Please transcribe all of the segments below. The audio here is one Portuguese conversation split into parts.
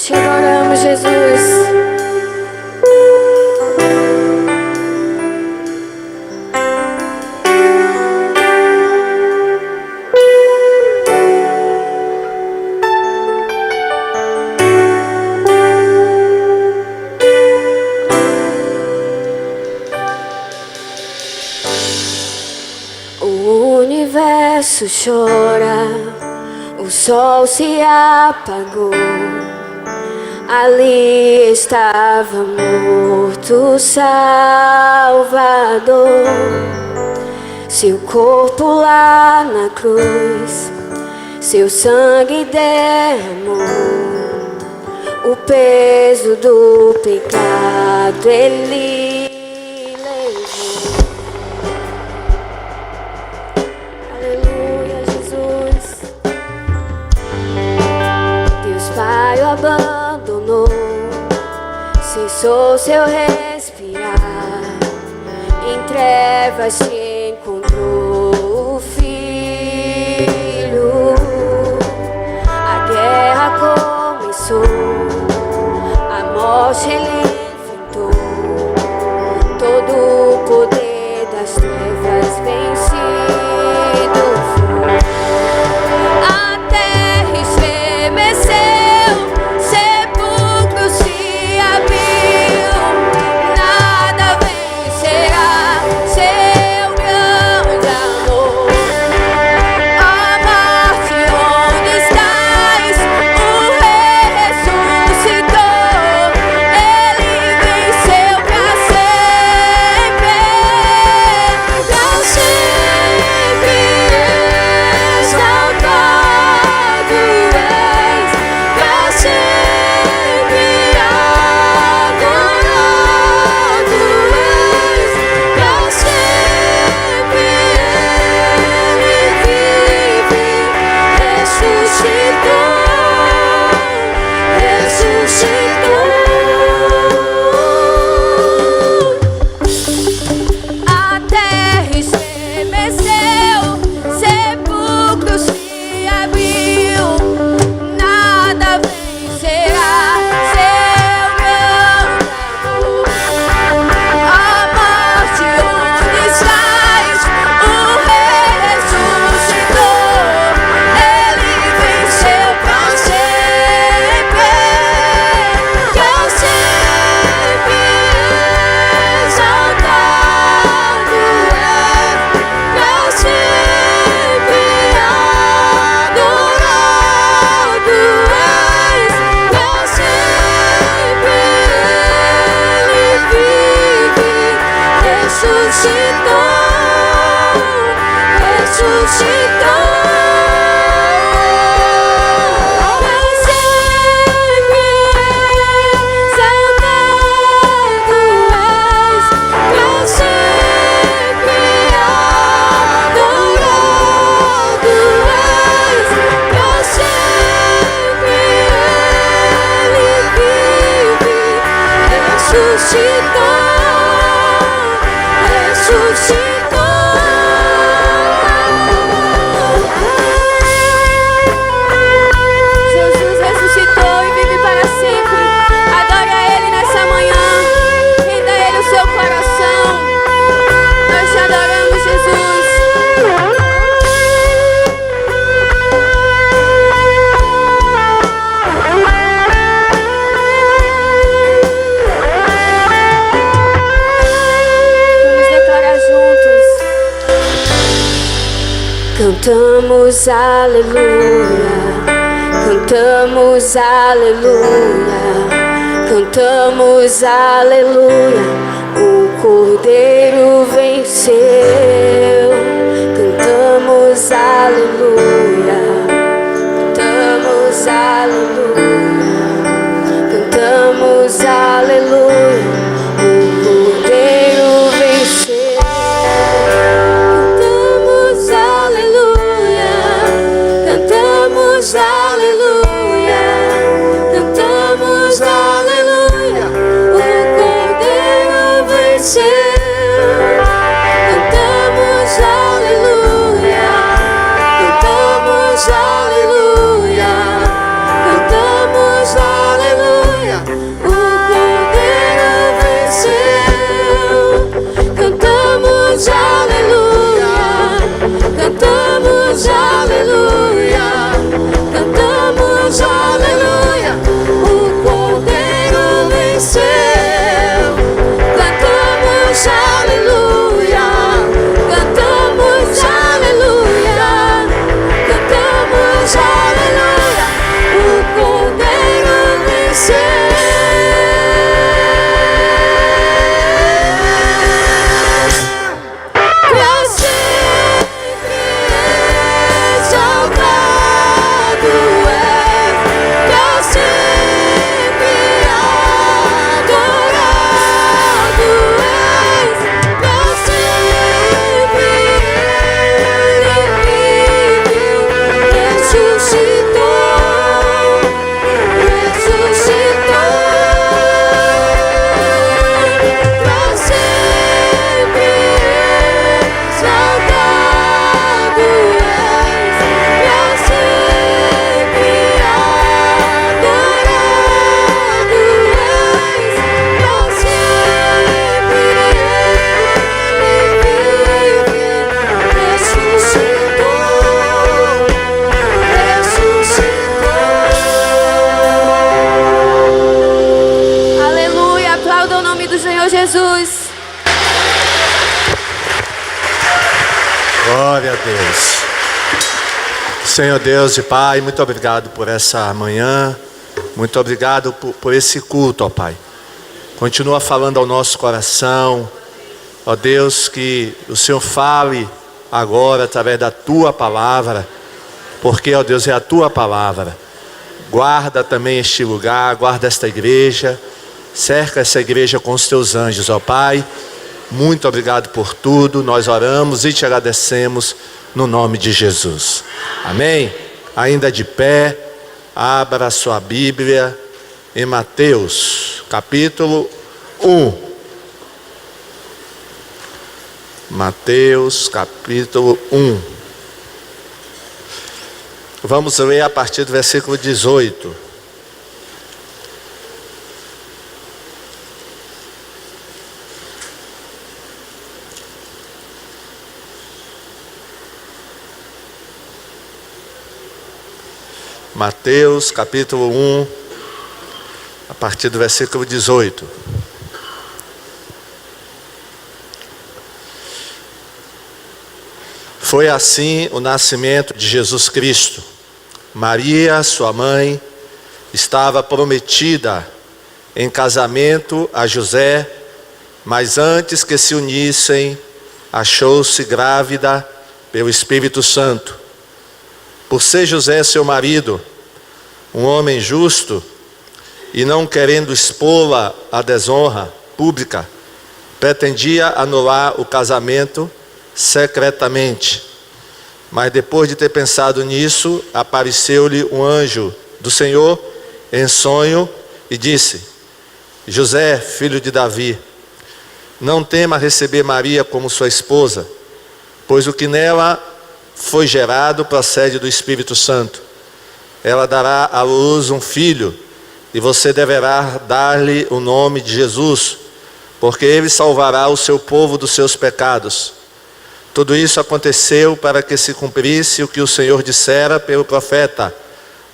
te adoramos, Jesus. O universo chora, o sol se apagou. Ali estava morto o Salvador. Seu corpo lá na cruz, seu sangue derramou. O peso do pecado ele levou. Aleluia, Jesus. Deus Pai o abandonou, cessou seu respirar. Em trevas se encontrou o Filho. A guerra começou, a morte ele enfrentou. Todo o poder das trevas vencido foi. A terra estremeceu, sepulcro se abriu. Nada vencerá seu grande amor. A morte, onde estás? O Rei ressuscitou. Ele venceu pra sempre. Pra sempre exaltado és. Pra sempre adorado és. Pra sempre ele vive, ressuscitou, ressuscitou. A terra estremeceu, sepulcro se abriu. Nada vencerá seu grande amor. A morte, onde estás? O Rei ressuscitou. Ele venceu pra sempre. Pra sempre exaltado é. Pra sempre adorado és. Pra sempre ele vive, ressuscitou, ressuscitou. Pra sempre exaltado és. Pra sempre adorado és. Pra sempre ele vive, ressuscitou, ressuscitou. Jesus ressuscitou e vive para sempre. Adore a Ele nessa manhã. Renda a Ele o seu coração. Nós te adoramos, Jesus. Vamos declarar juntos. Cantamos aleluia, cantamos aleluia, cantamos aleluia. O Cordeiro venceu. Cantamos aleluia, cantamos aleluia, cantamos aleluia. O Cordeiro venceu. Cantamos aleluia, cantamos aleluia, cantamos aleluia. O Cordeiro venceu. Glória a Deus. Senhor Deus e Pai, muito obrigado por essa manhã. Muito obrigado por esse culto, ó Pai. Continua falando ao nosso coração. Ó Deus, que o Senhor fale agora através da Tua palavra. Porque, ó Deus, é a Tua palavra. Guarda também este lugar, guarda esta igreja. Cerca essa igreja com os Teus anjos, ó Pai. Muito obrigado por tudo. Nós oramos e te agradecemos no nome de Jesus. Amém? Ainda de pé, abra a sua Bíblia em Mateus, capítulo 1. Mateus, capítulo 1. Vamos ler a partir do versículo 18. Mateus capítulo 1, a partir do versículo 18. Foi assim o nascimento de Jesus Cristo. Maria, sua mãe, estava prometida em casamento a José, mas antes que se unissem, achou-se grávida pelo Espírito Santo. Por ser José seu marido, um homem justo, e não querendo expô-la à desonra pública, pretendia anular o casamento secretamente. Mas depois de ter pensado nisso, apareceu-lhe um anjo do Senhor em sonho e disse: José, filho de Davi, não tema receber Maria como sua esposa, pois o que nela foi gerado procede do Espírito Santo. Ela dará à luz um filho, e você deverá dar-lhe o nome de Jesus, porque ele salvará o seu povo dos seus pecados. Tudo isso aconteceu para que se cumprisse o que o Senhor dissera pelo profeta: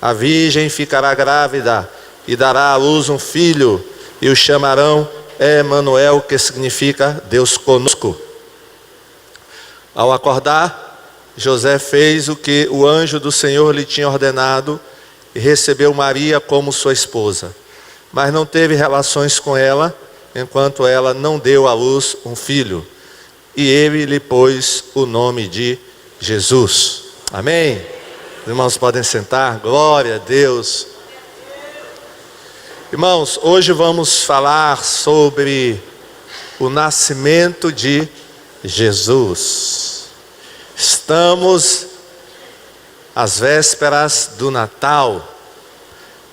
a virgem ficará grávida e dará à luz um filho, e o chamarão Emanuel, que significa Deus conosco. Ao acordar, José fez o que o anjo do Senhor lhe tinha ordenado e recebeu Maria como sua esposa. Mas não teve relações com ela, enquanto ela não deu à luz um filho. E ele lhe pôs o nome de Jesus. Amém? Os irmãos podem sentar. Glória a Deus. Irmãos, hoje vamos falar sobre o nascimento de Jesus. Estamos às vésperas do Natal.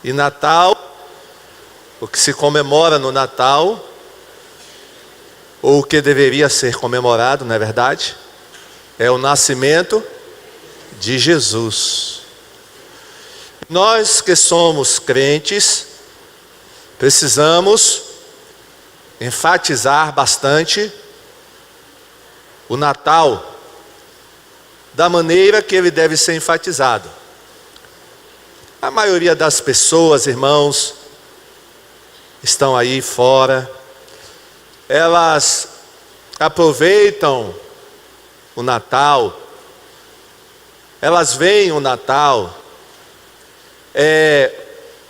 E Natal, o que se comemora no Natal, ou o que deveria ser comemorado, não é verdade? É o nascimento de Jesus. Nós que somos crentes, precisamos enfatizar bastante o Natal da maneira que ele deve ser enfatizado. A maioria das pessoas, irmãos, estão aí fora, elas aproveitam o Natal, elas veem o Natal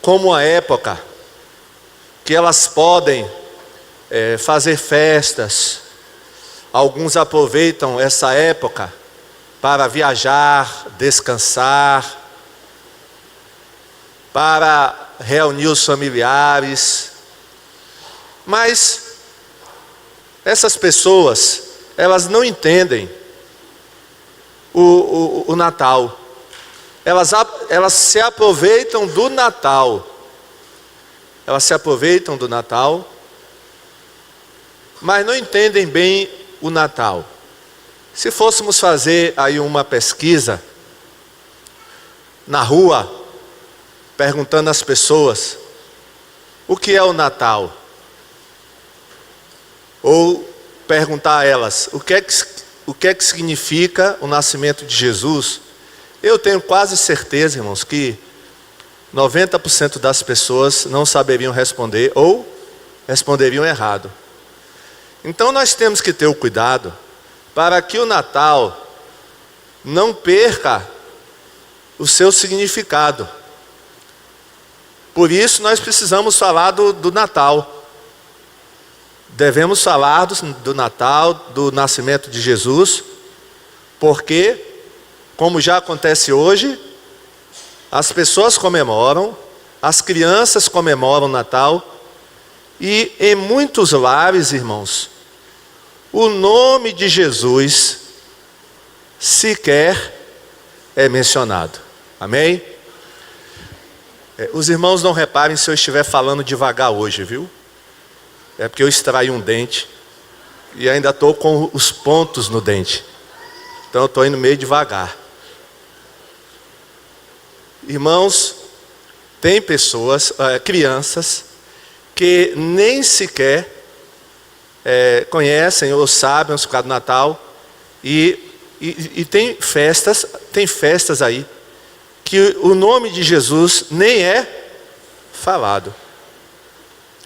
como uma época que elas podem fazer festas. Alguns aproveitam essa época para viajar, descansar, para reunir os familiares. Mas essas pessoas, elas não entendem o Natal. Elas se aproveitam do Natal. Elas se aproveitam do Natal, mas não entendem bem o Natal. Se fôssemos fazer aí uma pesquisa na rua, perguntando às pessoas o que é o Natal, ou perguntar a elas o que é que significa o nascimento de Jesus, eu tenho quase certeza, irmãos, que 90% das pessoas não saberiam responder ou responderiam errado. Então nós temos que ter o cuidado para que o Natal não perca o seu significado. Por isso nós precisamos falar do Natal. Devemos falar do Natal, do nascimento de Jesus, porque, como já acontece hoje, as pessoas comemoram, as crianças comemoram o Natal, e em muitos lares, irmãos, o nome de Jesus sequer é mencionado. Amém? Os irmãos não reparem se eu estiver falando devagar hoje, viu? É porque eu extraí um dente e ainda estou com os pontos no dente. Então eu estou indo meio devagar. Irmãos, tem pessoas, crianças, que nem sequer conhecem ou sabem o significado do Natal. E tem festas aí que o nome de Jesus nem é falado,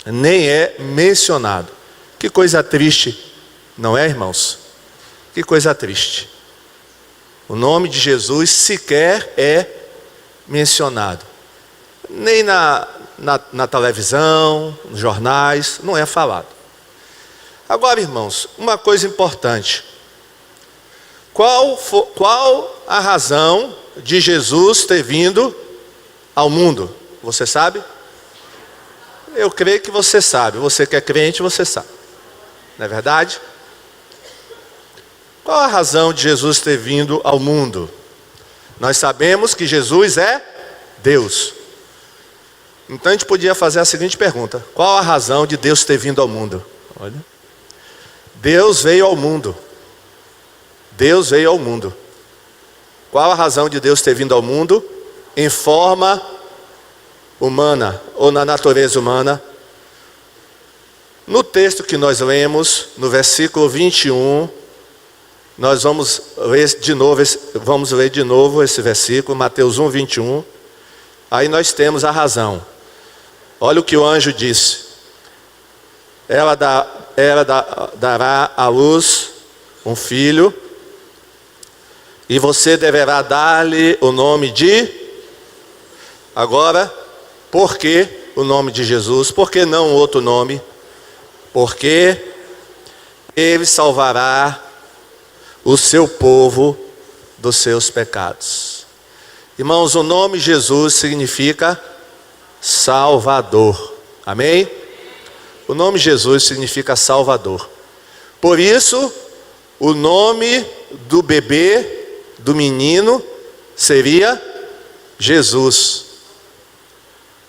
nem é mencionado. Que coisa triste, não é, irmãos? Que coisa triste. O nome de Jesus sequer é mencionado. Nem na televisão, nos jornais, não é falado. Agora, irmãos, uma coisa importante. Qual a razão de Jesus ter vindo ao mundo? Você sabe? Eu creio que você sabe. Você que é crente, você sabe. Não é verdade? Qual a razão de Jesus ter vindo ao mundo? Nós sabemos que Jesus é Deus. Então a gente podia fazer a seguinte pergunta: qual a razão de Deus ter vindo ao mundo? Olha, Deus veio ao mundo. Deus veio ao mundo. Qual a razão de Deus ter vindo ao mundo? Em forma humana, ou na natureza humana. No texto que nós lemos, no versículo 21, nós vamos ler de novo esse versículo, Mateus 1, 21. Aí nós temos a razão. Olha o que o anjo disse: ela dará à luz um filho, e você deverá dar-lhe o nome de... Agora, por que o nome de Jesus? Por que não outro nome? Porque ele salvará o seu povo dos seus pecados. Irmãos, o nome Jesus significa Salvador. Amém? O nome Jesus significa Salvador. Por isso, o nome do bebê, do menino, seria Jesus.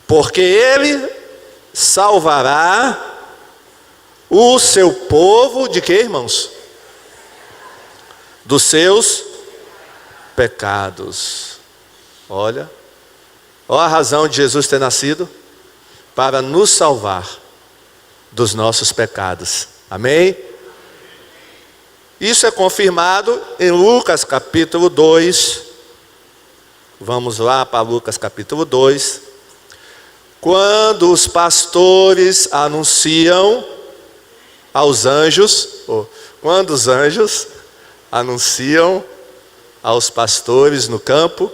Porque ele salvará o seu povo de quê, irmãos? Dos seus pecados. Olha a razão de Jesus ter nascido: para nos salvar dos nossos pecados. Amém? Isso é confirmado em Lucas capítulo 2. Vamos lá para Lucas capítulo 2. Quando os pastores anunciam aos anjos, quando os anjos anunciam aos pastores no campo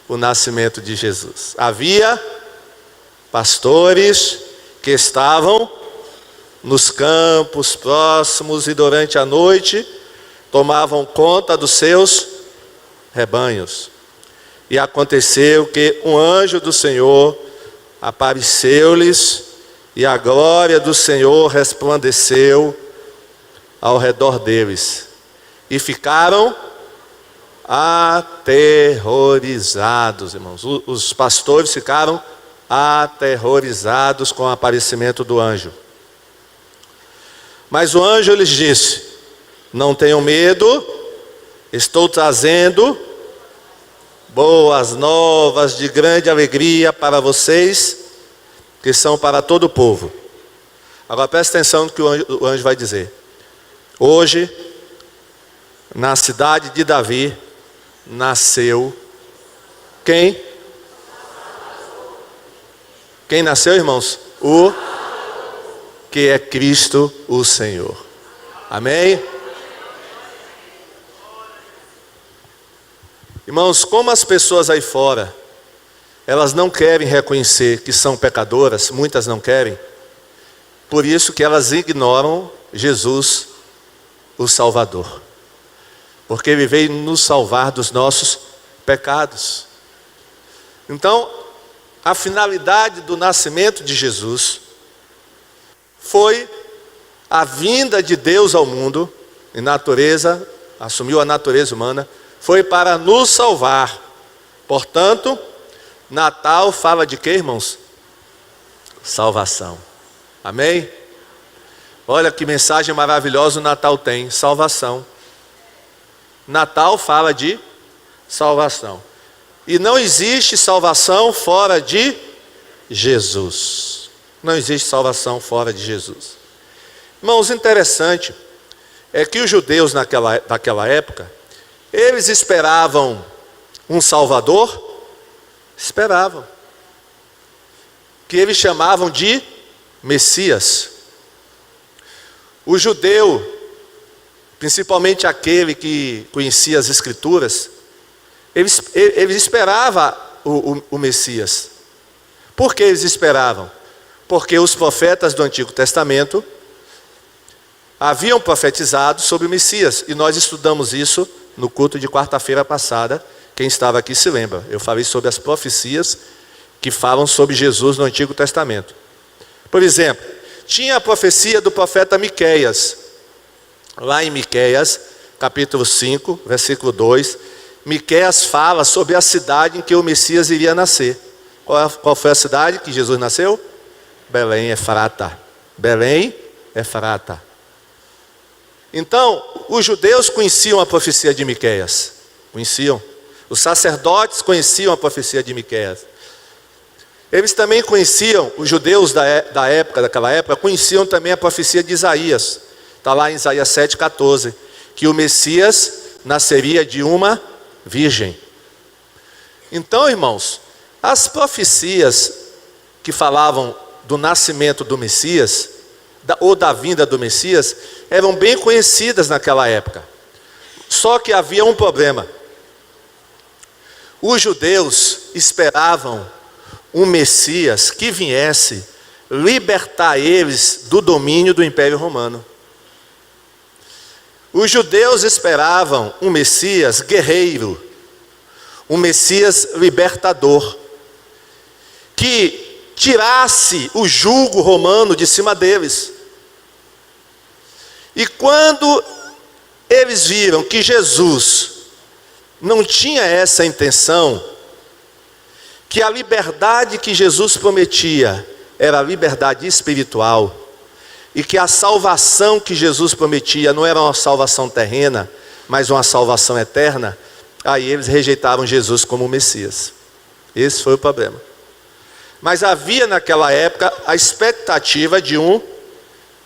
o nascimento de Jesus. Havia pastores que estavam nos campos próximos e durante a noite tomavam conta dos seus rebanhos. E aconteceu que um anjo do Senhor apareceu-lhes, e a glória do Senhor resplandeceu ao redor deles, e ficaram aterrorizados, irmãos. Os pastores ficaram aterrorizados com o aparecimento do anjo. Mas o anjo lhes disse: não tenham medo, estou trazendo boas novas de grande alegria para vocês, que são para todo o povo. Agora presta atenção no que o anjo vai dizer. Hoje, na cidade de Davi, nasceu quem? Quem nasceu, irmãos? O que é Cristo o Senhor. Amém? Irmãos, como as pessoas aí fora, elas não querem reconhecer que são pecadoras, muitas não querem, por isso que elas ignoram Jesus, o Salvador. Porque Ele veio nos salvar dos nossos pecados. Então, a finalidade do nascimento de Jesus foi a vinda de Deus ao mundo, em natureza, assumiu a natureza humana, foi para nos salvar. Portanto, Natal fala de quê, irmãos? Salvação. Amém? Olha que mensagem maravilhosa o Natal tem, salvação. Natal fala de salvação. E não existe salvação fora de Jesus. Não existe salvação fora de Jesus. Irmãos, interessante é que os judeus naquela época, eles esperavam um Salvador, esperavam, que eles chamavam de Messias. O judeu, principalmente aquele que conhecia as Escrituras, eles esperavam o Messias. Por que eles esperavam? Porque os profetas do Antigo Testamento haviam profetizado sobre o Messias, e nós estudamos isso no culto de quarta-feira passada. Quem estava aqui se lembra, eu falei sobre as profecias que falam sobre Jesus no Antigo Testamento. Por exemplo, tinha a profecia do profeta Miqueias, lá em Miqueias, capítulo 5, versículo 2, Miqueias fala sobre a cidade em que o Messias iria nascer. Qual foi a cidade que Jesus nasceu? Belém Efrata. Belém Efrata. Então, os judeus conheciam a profecia de Miqueias. Conheciam. Os sacerdotes conheciam a profecia de Miqueias. Eles também conheciam, os judeus daquela época, conheciam também a profecia de Isaías. Está lá em Isaías 7,14, que o Messias nasceria de uma virgem. Então, irmãos, as profecias que falavam do nascimento do Messias, ou da vinda do Messias, eram bem conhecidas naquela época. Só que havia um problema. Os judeus esperavam um Messias que viesse libertar eles do domínio do Império Romano. Os judeus esperavam um Messias guerreiro, um Messias libertador, que tirasse o jugo romano de cima deles. E quando eles viram que Jesus não tinha essa intenção, que a liberdade que Jesus prometia era a liberdade espiritual, e que a salvação que Jesus prometia não era uma salvação terrena, mas uma salvação eterna, aí eles rejeitaram Jesus como Messias. Esse foi o problema. Mas havia naquela época a expectativa de um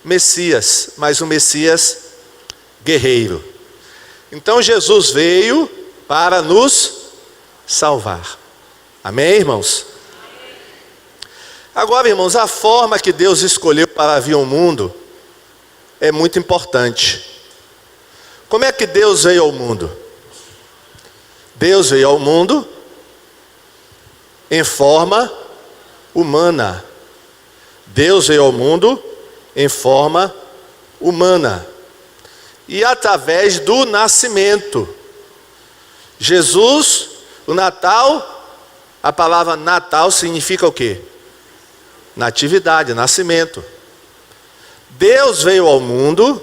Messias, mas um Messias guerreiro. Então Jesus veio para nos salvar. Amém, irmãos? Agora, irmãos, a forma que Deus escolheu para vir ao mundo é muito importante. Como é que Deus veio ao mundo? Deus veio ao mundo em forma humana. Deus veio ao mundo em forma humana. E através do nascimento. Jesus, o Natal, a palavra Natal significa o quê? Natividade, nascimento. Deus veio ao mundo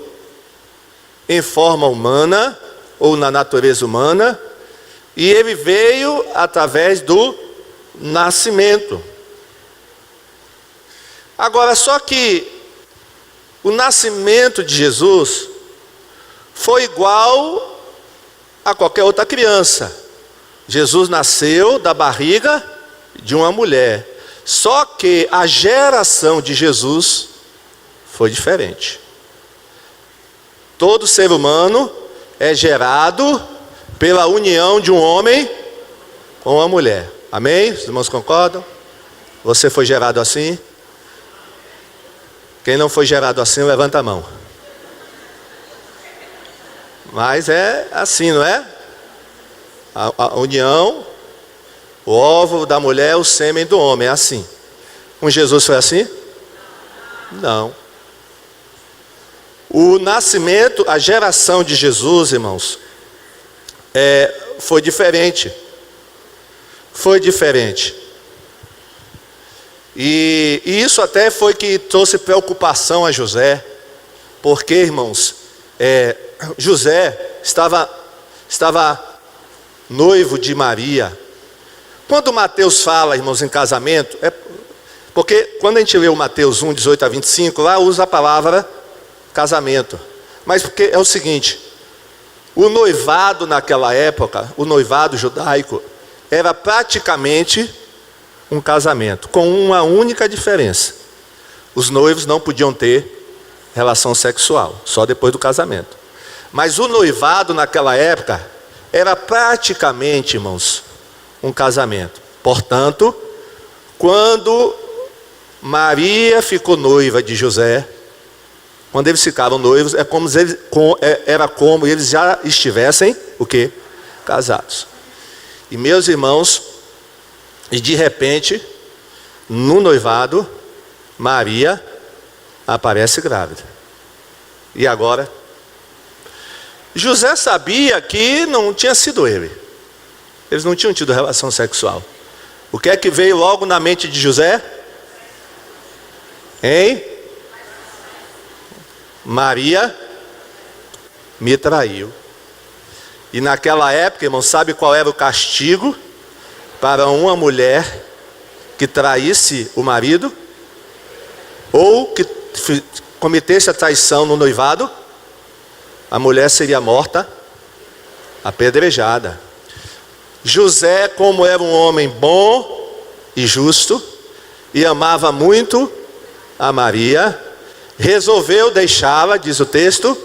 em forma humana, ou na natureza humana, e Ele veio através do nascimento. Agora, só que o nascimento de Jesus foi igual a qualquer outra criança. Jesus nasceu da barriga de uma mulher. Só que a geração de Jesus foi diferente. Todo ser humano é gerado pela união de um homem com uma mulher. Amém? Os irmãos concordam? Você foi gerado assim? Quem não foi gerado assim, levanta a mão. Mas é assim, não é? A união, o óvulo da mulher, o sêmen do homem, é assim. Com Jesus foi assim? Não. O nascimento, a geração de Jesus, irmãos, foi diferente. Foi diferente. E isso até foi que trouxe preocupação a José, porque, irmãos, José estava noivo de Maria. Quando Mateus fala, irmãos, em casamento, porque quando a gente lê o Mateus 1, 18 a 25, lá usa a palavra casamento. Mas porque é o seguinte, o noivado naquela época, o noivado judaico, era praticamente um casamento, com uma única diferença. Os noivos não podiam ter relação sexual, só depois do casamento. Mas o noivado naquela época era praticamente, irmãos, um casamento. Portanto, quando Maria ficou noiva de José, quando eles ficaram noivos, era como eles já estivessem, o quê? Casados. E meus irmãos, e de repente, no noivado, Maria aparece grávida. E agora? José sabia que não tinha sido ele. Eles não tinham tido relação sexual. O que é que veio logo na mente de José? Hein? Maria me traiu. E naquela época, irmão, sabe qual era o castigo para uma mulher que traísse o marido? Ou que cometesse a traição no noivado? A mulher seria morta, apedrejada. José, como era um homem bom e justo, e amava muito a Maria, resolveu deixá-la, diz o texto,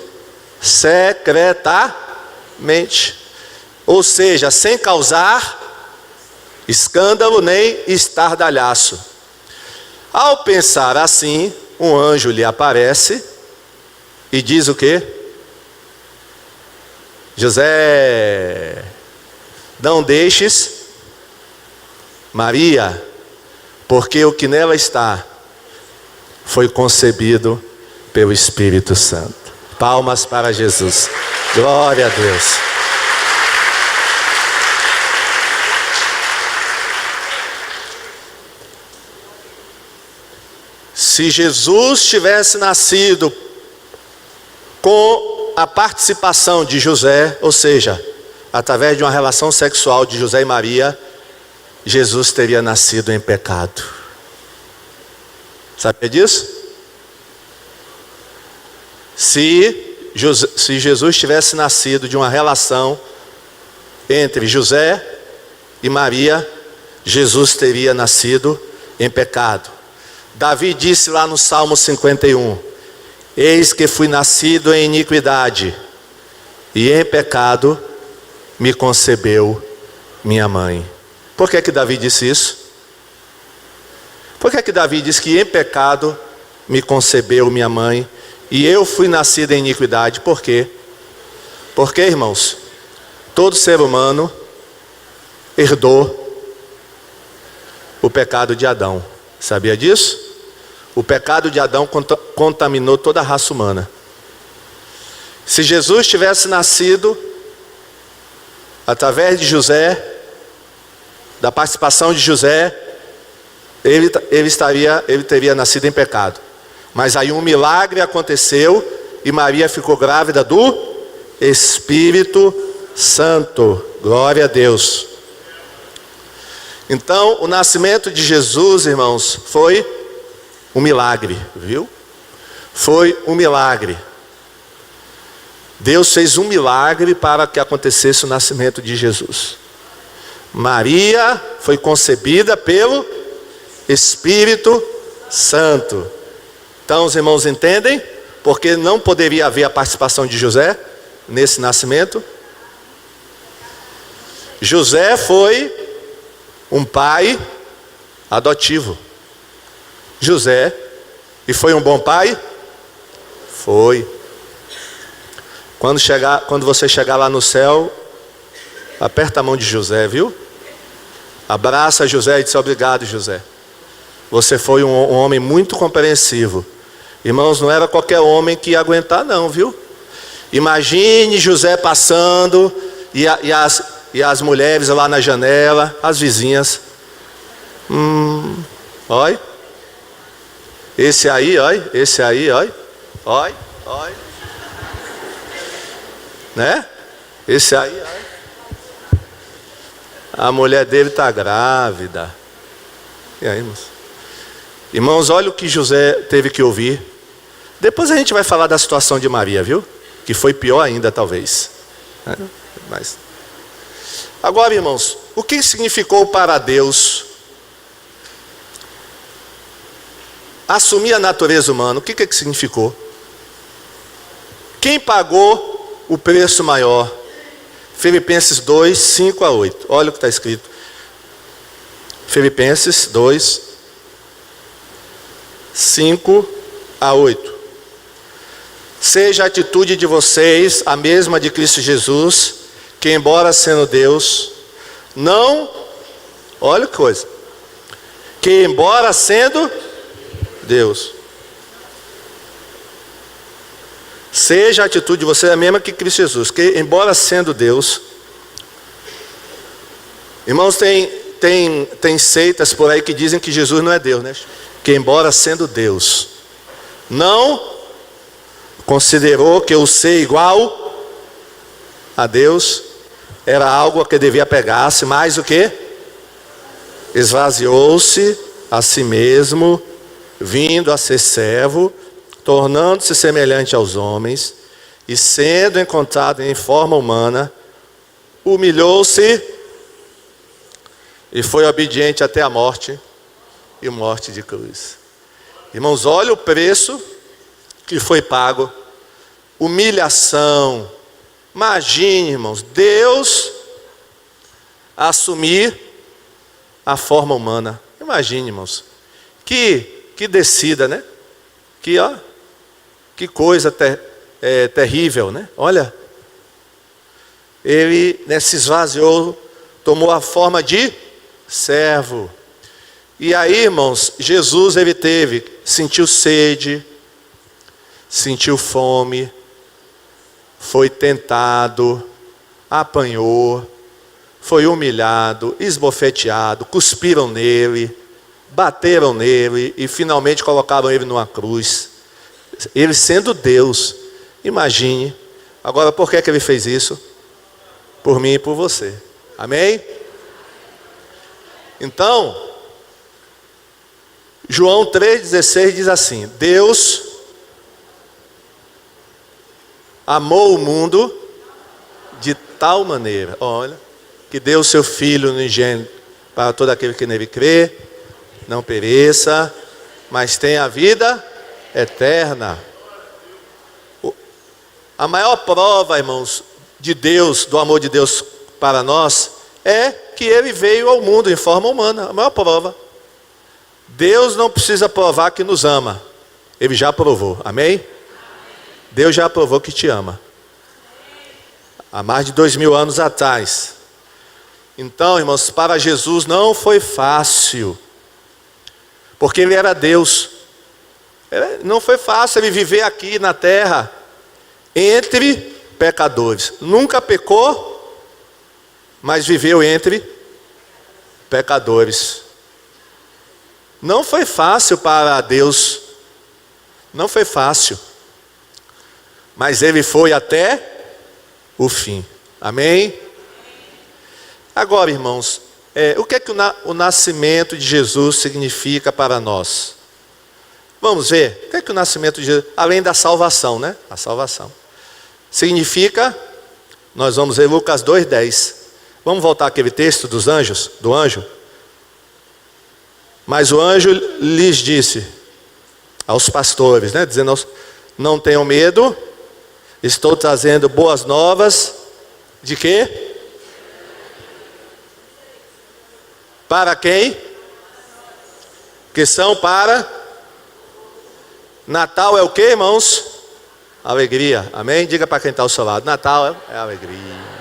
secretamente. Ou seja, sem causar escândalo nem estardalhaço. Ao pensar assim, um anjo lhe aparece e diz o quê? José, não deixes Maria, porque o que nela está foi concebido pelo Espírito Santo. Palmas para Jesus. Glória a Deus. Se Jesus tivesse nascido com a participação de José, ou seja, através de uma relação sexual de José e Maria, Jesus teria nascido em pecado. Sabia disso? Se Jesus tivesse nascido de uma relação entre José e Maria, Jesus teria nascido em pecado. Davi disse lá no Salmo 51, eis que fui nascido em iniquidade, e em pecado me concebeu minha mãe. Por que Davi disse isso? Por que Davi disse que em pecado me concebeu minha mãe, e eu fui nascido em iniquidade? Por quê? Porque, irmãos, todo ser humano herdou o pecado de Adão. Sabia disso? O pecado de Adão contaminou toda a raça humana. Se Jesus tivesse nascido através de José, da participação de José, ele teria nascido em pecado. Mas aí um milagre aconteceu e Maria ficou grávida do Espírito Santo. Glória a Deus. Então, o nascimento de Jesus, irmãos, foi um milagre, viu? Foi um milagre. Deus fez um milagre para que acontecesse o nascimento de Jesus. Maria foi concebida pelo Espírito Santo. Então os irmãos entendem? Porque não poderia haver a participação de José nesse nascimento. José foi um pai adotivo. José, e foi um bom pai? Foi. Quando você chegar lá no céu, Aperta a mão de José, viu? Abraça José e diz: obrigado, José. Você foi um homem muito compreensivo. Irmãos, não era qualquer homem que ia aguentar não, viu? Imagine José passando e as mulheres lá na janela, as vizinhas. Olha. Esse aí, olha. Esse aí, olha. Olha. Né? Esse aí, olha. A mulher dele está grávida. E aí, irmãos? Irmãos, olha o que José teve que ouvir. Depois a gente vai falar da situação de Maria, viu? Que foi pior ainda, talvez. Mas... Agora, irmãos, o que significou para Deus assumir a natureza humana? O que significou? Quem pagou o preço maior? Filipenses 2, 5 a 8. Olha o que está escrito. Filipenses 2, 5 a 8. Seja a atitude de vocês a mesma de Cristo Jesus, que embora sendo Deus, não, olha que coisa, que embora sendo Deus, seja a atitude de vocês a mesma que Cristo Jesus, que embora sendo Deus, irmãos, tem seitas por aí que dizem que Jesus não é Deus, né? Que embora sendo Deus, não considerou que o ser igual a Deus era algo a que devia pegar-se, mais o que? Esvaziou-se a si mesmo, vindo a ser servo, tornando-se semelhante aos homens, e sendo encontrado em forma humana, humilhou-se e foi obediente até a morte, e morte de cruz. Irmãos, olha o preço que foi pago, humilhação. Imagine, irmãos, Deus assumir a forma humana. Imagine, irmãos, que descida, né? Que coisa terrível, né? Olha, ele, né, se esvaziou, tomou a forma de servo. E aí, irmãos, Jesus sentiu sede, sentiu fome, foi tentado, apanhou, foi humilhado, esbofeteado, cuspiram nele, bateram nele e finalmente colocaram ele numa cruz. Ele sendo Deus, imagine. Agora, por que ele fez isso? Por mim e por você. Amém? Então, João 3,16 diz assim: Deus amou o mundo de tal maneira, olha, que deu o seu Filho unigênito para todo aquele que nele crê, não pereça, mas tenha a vida eterna. A maior prova, irmãos, de Deus, do amor de Deus para nós, é que Ele veio ao mundo em forma humana. A maior prova. Deus não precisa provar que nos ama, Ele já provou, amém? Deus já provou que te ama, há mais de 2000 anos atrás. Então, irmãos, para Jesus não foi fácil, porque Ele era Deus. Não foi fácil Ele viver aqui na terra, entre pecadores. Nunca pecou, mas viveu entre pecadores. Não foi fácil para Deus, não foi fácil, mas Ele foi até o fim, amém? Agora, irmãos, o que é que o nascimento de Jesus significa para nós? Vamos ver, o que é que o nascimento de Jesus, além da salvação, né? A salvação significa, nós vamos ver Lucas 2,10. Vamos voltar àquele texto dos anjos, do anjo. Mas o anjo lhes disse aos pastores, né, dizendo: não tenham medo, estou trazendo boas novas. De quê? Para quem? Que são para Natal é o que, irmãos? Alegria, amém? Diga para quem está ao seu lado: Natal é alegria.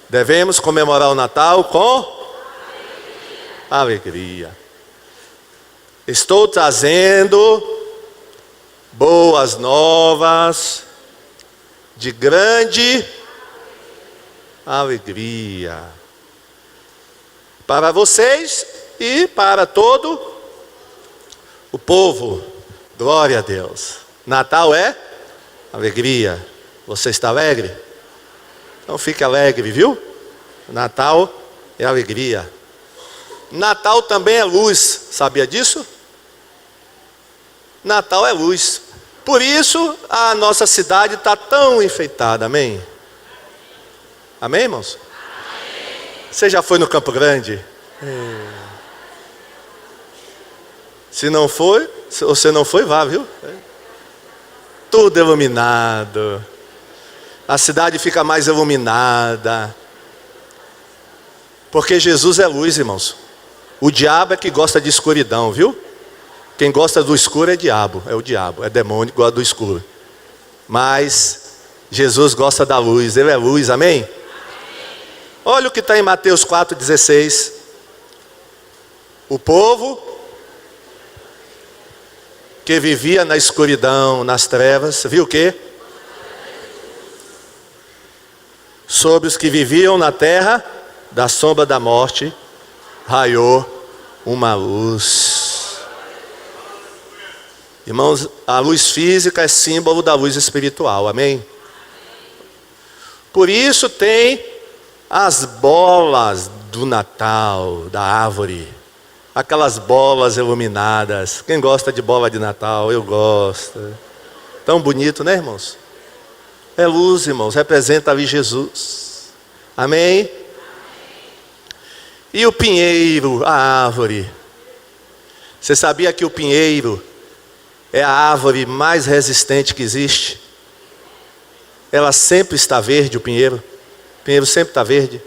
Devemos comemorar o Natal com alegria. Estou trazendo boas novas de grande alegria para vocês e para todo o povo. Glória a Deus. Natal é alegria. Você está alegre? Então fique alegre, viu? Natal é alegria. Natal também é luz. Sabia disso? Natal é luz. Por isso a nossa cidade está tão enfeitada. Amém? Amém, irmãos? Amém. Você já foi no Campo Grande? Se não foi, se você não foi, vá, viu? Tudo iluminado. A cidade fica mais iluminada. Porque Jesus é luz, irmãos. O diabo é que gosta de escuridão, viu? Quem gosta do escuro é diabo, é demônio que gosta do escuro. Mas Jesus gosta da luz, Ele é luz, amém? Amém. Olha o que está em Mateus 4,16. O povo que vivia na escuridão, nas trevas, viu o quê? Sobre os que viviam na terra da sombra da morte, raiou uma luz. Irmãos, a luz física é símbolo da luz espiritual, amém? Por isso tem as bolas do Natal, da árvore. Aquelas bolas iluminadas. Quem gosta de bola de Natal? Eu gosto. Tão bonito, né, irmãos? É luz, irmãos, representa ali Jesus. Amém? E o pinheiro, a árvore. Você sabia que o pinheiro é a árvore mais resistente que existe? Ela sempre está verde, o pinheiro. O pinheiro sempre está verde.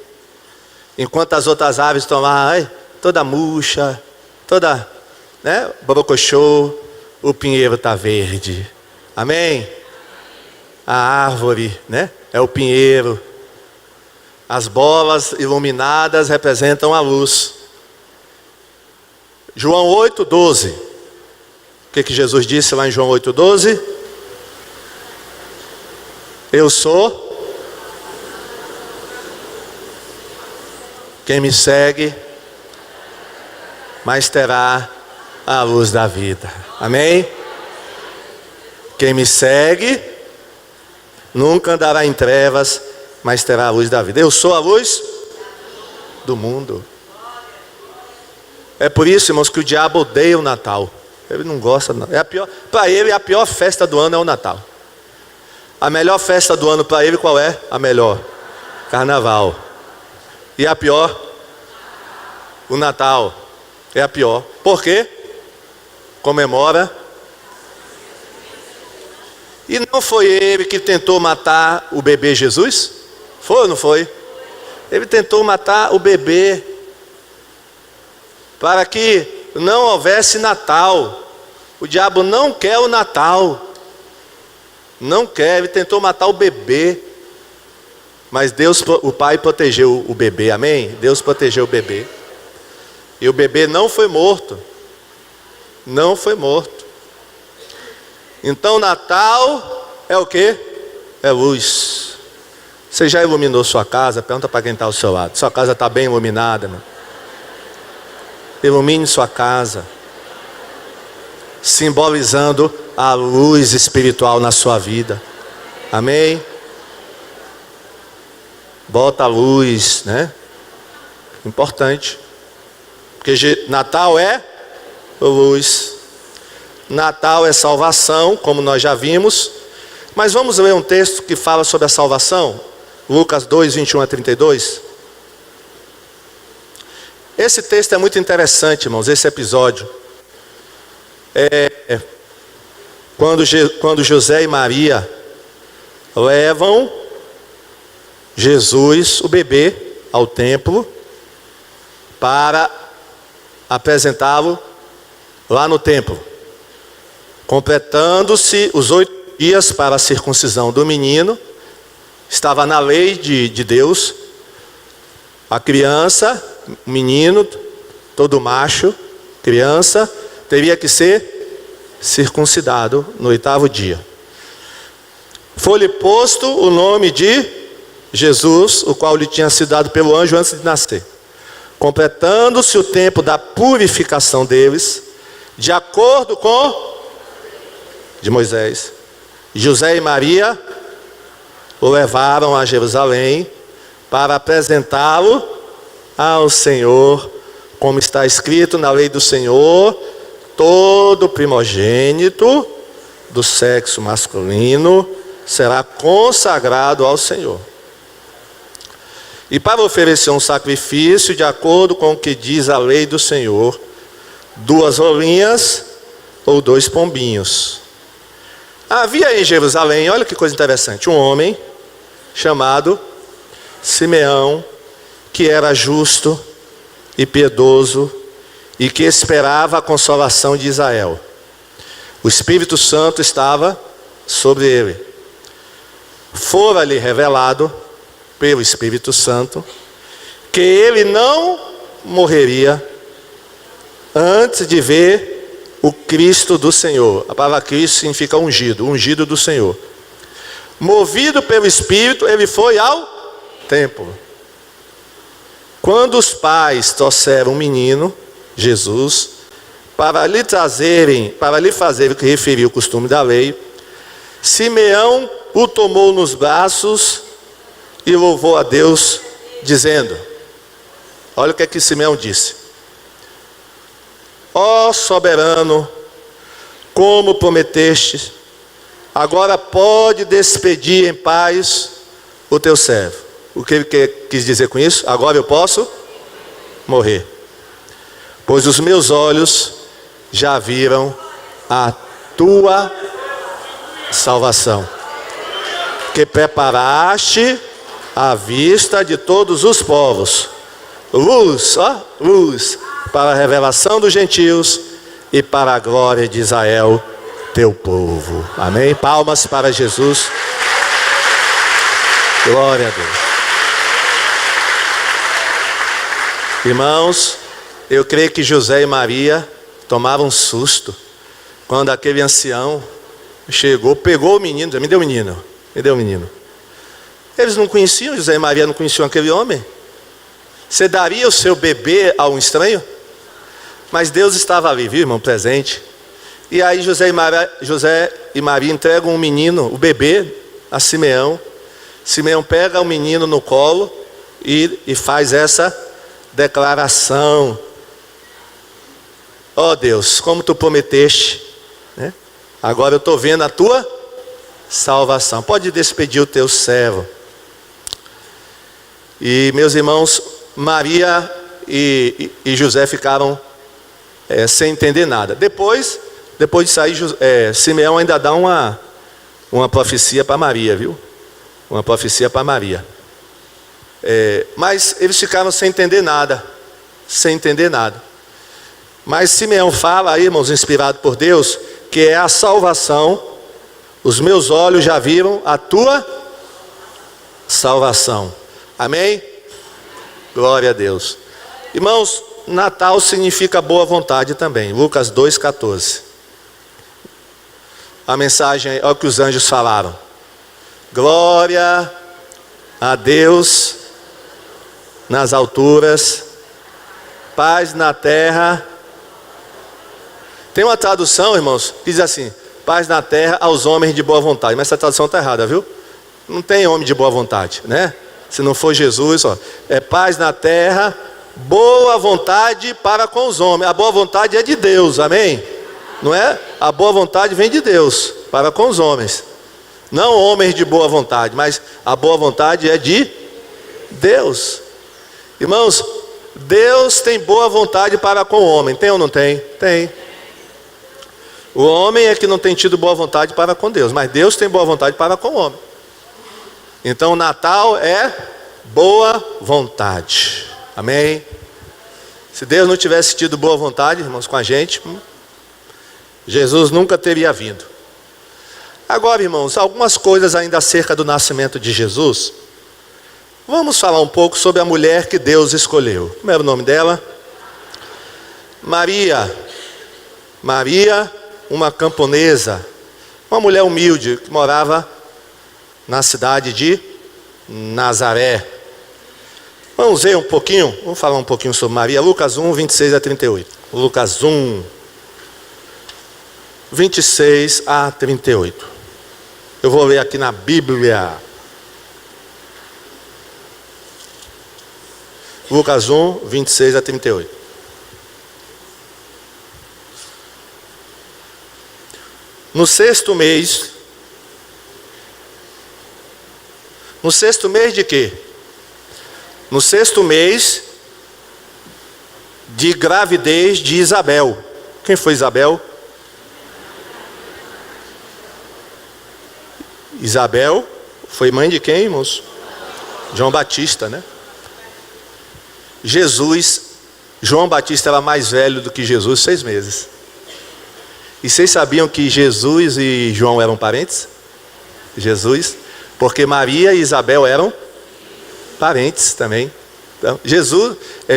Enquanto as outras árvores estão lá, toda murcha, toda, né, borocochô, o pinheiro está verde. Amém? A árvore, né, é o pinheiro. As bolas iluminadas representam a luz. João 8,12. O que Jesus disse lá em João 8,12? Eu sou. Quem me segue, mas terá a luz da vida. Amém? Quem me segue, nunca andará em trevas, mas terá a luz da vida. Eu sou a luz do mundo. É por isso, irmãos, que o diabo odeia o Natal. Ele não gosta, não. Para ele, a pior festa do ano é o Natal. A melhor festa do ano para ele, qual é? A melhor? Carnaval. E a pior? O Natal. É a pior. Por quê? Comemora. E não foi ele que tentou matar o bebê Jesus? Foi ou não foi? Ele tentou matar o bebê para que não houvesse Natal. O diabo não quer o Natal. Não quer, ele tentou matar o bebê. Mas Deus, o Pai, protegeu o bebê, amém? Deus protegeu o bebê. E o bebê não foi morto. Não foi morto. Então Natal é o quê? É luz. Você já iluminou sua casa? Pergunta para quem está ao seu lado. Sua casa está bem iluminada, meu? Ilumine sua casa, simbolizando a luz espiritual na sua vida. Amém? Bota a luz, né? Importante. Porque Natal é luz. Natal é salvação, como nós já vimos. Mas vamos ler um texto que fala sobre a salvação. Lucas 2, 21 a 32. Esse texto é muito interessante, irmãos, esse episódio. Quando José e Maria levam Jesus, o bebê, ao templo, para apresentá-lo lá no templo. Completando-se os 8 dias para a circuncisão do menino, estava na lei de Deus, A criança, menino, todo macho, criança, teria que ser circuncidado no 8º dia. Foi-lhe posto o nome de Jesus, o qual lhe tinha sido dado pelo anjo antes de nascer. Completando-se o tempo da purificação deles, de acordo com de Moisés, José e Maria o levaram a Jerusalém para apresentá-lo ao Senhor, como está escrito na lei do Senhor: todo primogênito do sexo masculino será consagrado ao Senhor. E para oferecer um sacrifício de acordo com o que diz a lei do Senhor, 2 rolinhas ou 2 pombinhos. Havia em Jerusalém, olha que coisa interessante, um homem chamado Simeão, que era justo e piedoso e que esperava a consolação de Israel. O Espírito Santo estava sobre ele. Fora-lhe revelado pelo Espírito Santo que ele não morreria antes de ver o Cristo do Senhor. A palavra Cristo significa ungido, ungido do Senhor. Movido pelo Espírito, ele foi ao templo. Quando os pais trouxeram o menino, Jesus, para lhe fazer o que referiu o costume da lei, Simeão o tomou nos braços e louvou a Deus, dizendo, olha o que é que Simeão disse: ó soberano, como prometeste, agora pode despedir em paz o teu servo. O que ele quis dizer com isso? Agora eu posso morrer, pois os meus olhos já viram a tua salvação, que preparaste à vista de todos os povos, luz para a revelação dos gentios e para a glória de Israel, teu povo. Amém? Palmas para Jesus. Glória a Deus. Irmãos, eu creio que José e Maria tomaram um susto quando aquele ancião chegou, pegou o menino, me deu o menino. Eles não conheciam, José e Maria não conheciam aquele homem. Você daria o seu bebê a um estranho? Mas Deus estava ali, viu, irmão, presente. E aí José e Maria entregam um menino, o bebê, a Simeão. Simeão pega o menino no colo e faz essa declaração: ó Deus, como tu prometeste, né? Agora eu estou vendo a tua salvação. Pode despedir o teu servo. E meus irmãos, Maria e José ficaram sem entender nada. Depois de sair, Simeão ainda dá uma profecia para Maria, viu? Uma profecia para Maria. Mas eles ficaram sem entender nada. Mas Simeão fala aí, irmãos, inspirado por Deus, que é a salvação. Os meus olhos já viram a tua salvação. Amém? Glória a Deus. Irmãos, Natal significa boa vontade também. Lucas 2,14. A mensagem, olha o que os anjos falaram: glória a Deus nas alturas, paz na terra. Tem uma tradução, irmãos, que diz assim: paz na terra aos homens de boa vontade. Mas essa tradução está errada, viu? Não tem homem de boa vontade, né? Se não for Jesus, ó, é paz na terra, boa vontade para com os homens. A boa vontade é de Deus, amém? Não é? A boa vontade vem de Deus para com os homens. Não homens de boa vontade, mas a boa vontade é de Deus. Irmãos, Deus tem boa vontade para com o homem. Tem ou não tem? Tem. O homem é que não tem tido boa vontade para com Deus, mas Deus tem boa vontade para com o homem. Então o Natal é boa vontade. Amém? Se Deus não tivesse tido boa vontade, irmãos, com a gente, Jesus nunca teria vindo. Agora, irmãos, algumas coisas ainda acerca do nascimento de Jesus. Vamos falar um pouco sobre a mulher que Deus escolheu. Como era o nome dela? Maria. Maria, uma camponesa, uma mulher humilde que morava na cidade de Nazaré. Vamos ver um pouquinho, vamos falar um pouquinho sobre Maria. Lucas 1, 26 a 38. Lucas 1, 26 a 38. Eu vou ler aqui na Bíblia. Lucas 1, 26 a 38. No sexto mês de quê? No sexto mês de gravidez de Isabel. Quem foi Isabel? Isabel foi mãe de quem, irmãos? João Batista, né? João Batista era mais velho do que Jesus, 6 meses. E vocês sabiam que Jesus e João eram parentes? Porque Maria e Isabel eram parentes também. Então,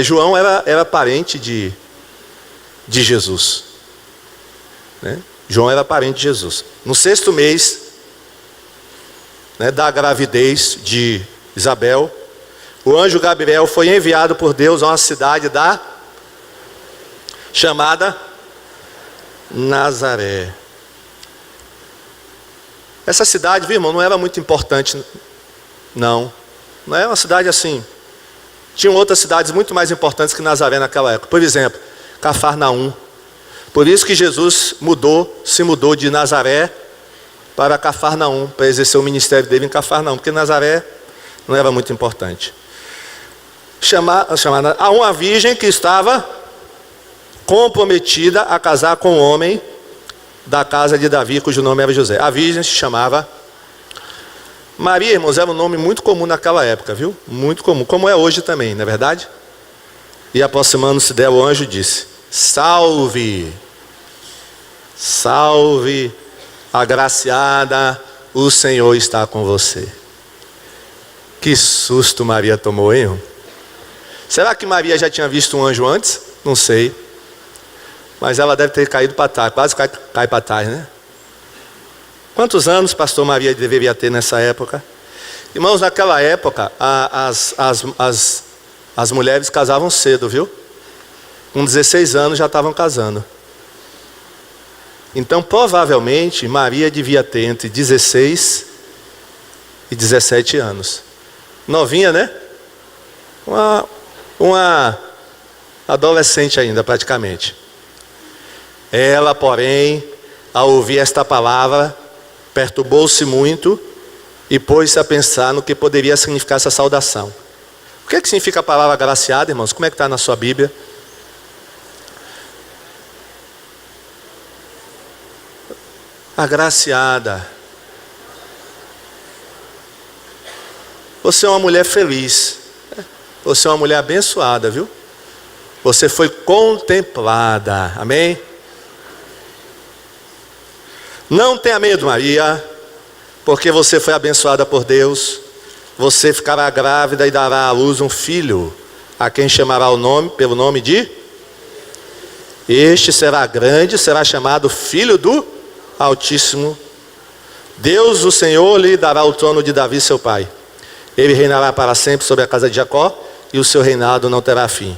João era parente de Jesus, né? João era parente de Jesus. No sexto mês, né, da gravidez de Isabel, o anjo Gabriel foi enviado por Deus a uma cidade chamada Nazaré. Essa cidade, viu, irmão, não era muito importante, não é uma cidade assim. Tinham outras cidades muito mais importantes que Nazaré naquela época. Por exemplo, Cafarnaum. Por isso que Jesus se mudou de Nazaré para Cafarnaum, para exercer o ministério dele em Cafarnaum, porque Nazaré não era muito importante. A uma virgem que estava comprometida a casar com um homem da casa de Davi, cujo nome era José. A virgem se chamava Maria, irmãos, era um nome muito comum naquela época, viu? Muito comum, como é hoje também, não é verdade? E aproximando-se dela, o anjo disse: salve, salve, agraciada, o Senhor está com você. Que susto Maria tomou, hein, irmão? Será que Maria já tinha visto um anjo antes? Não sei. Mas ela deve ter caído para trás, quase cai para trás, né? Quantos anos pastor Maria deveria ter nessa época? Irmãos, naquela época, as mulheres casavam cedo, viu? Com 16 anos já estavam casando. Então, provavelmente, Maria devia ter entre 16 e 17 anos. Novinha, né? Uma adolescente ainda, praticamente. Ela, porém, ao ouvir esta palavra, perturbou-se muito e pôs-se a pensar no que poderia significar essa saudação. O que significa a palavra agraciada, irmãos? Como é que está na sua Bíblia? Agraciada. Você é uma mulher feliz. Você é uma mulher abençoada, viu? Você foi contemplada. Amém? Não tenha medo, Maria, porque você foi abençoada por Deus. Você ficará grávida e dará à luz um filho, a quem chamará pelo nome de... Este será grande, será chamado Filho do Altíssimo. Deus, o Senhor, lhe dará o trono de Davi, seu pai. Ele reinará para sempre sobre a casa de Jacó, e o seu reinado não terá fim.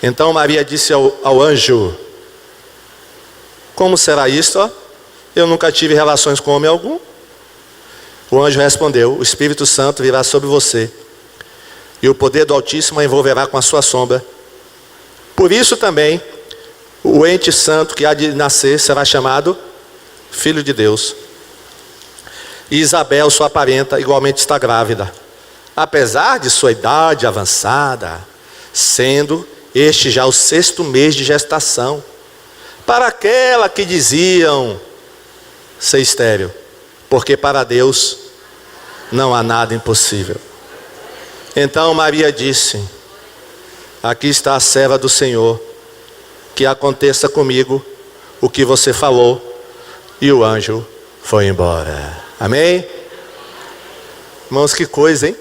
Então Maria disse ao anjo: como será isto? Eu nunca tive relações com homem algum. O anjo respondeu: o Espírito Santo virá sobre você, e o poder do Altíssimo a envolverá com a sua sombra. Por isso também, o ente santo que há de nascer será chamado Filho de Deus. E Isabel, sua parenta, igualmente está grávida, apesar de sua idade avançada, sendo este já o 6º mês de gestação, para aquela que diziam ser estéril, porque para Deus não há nada impossível. Então Maria disse: aqui está a serva do Senhor, que aconteça comigo o que você falou. E o anjo foi embora. Amém? Irmãos, que coisa, hein?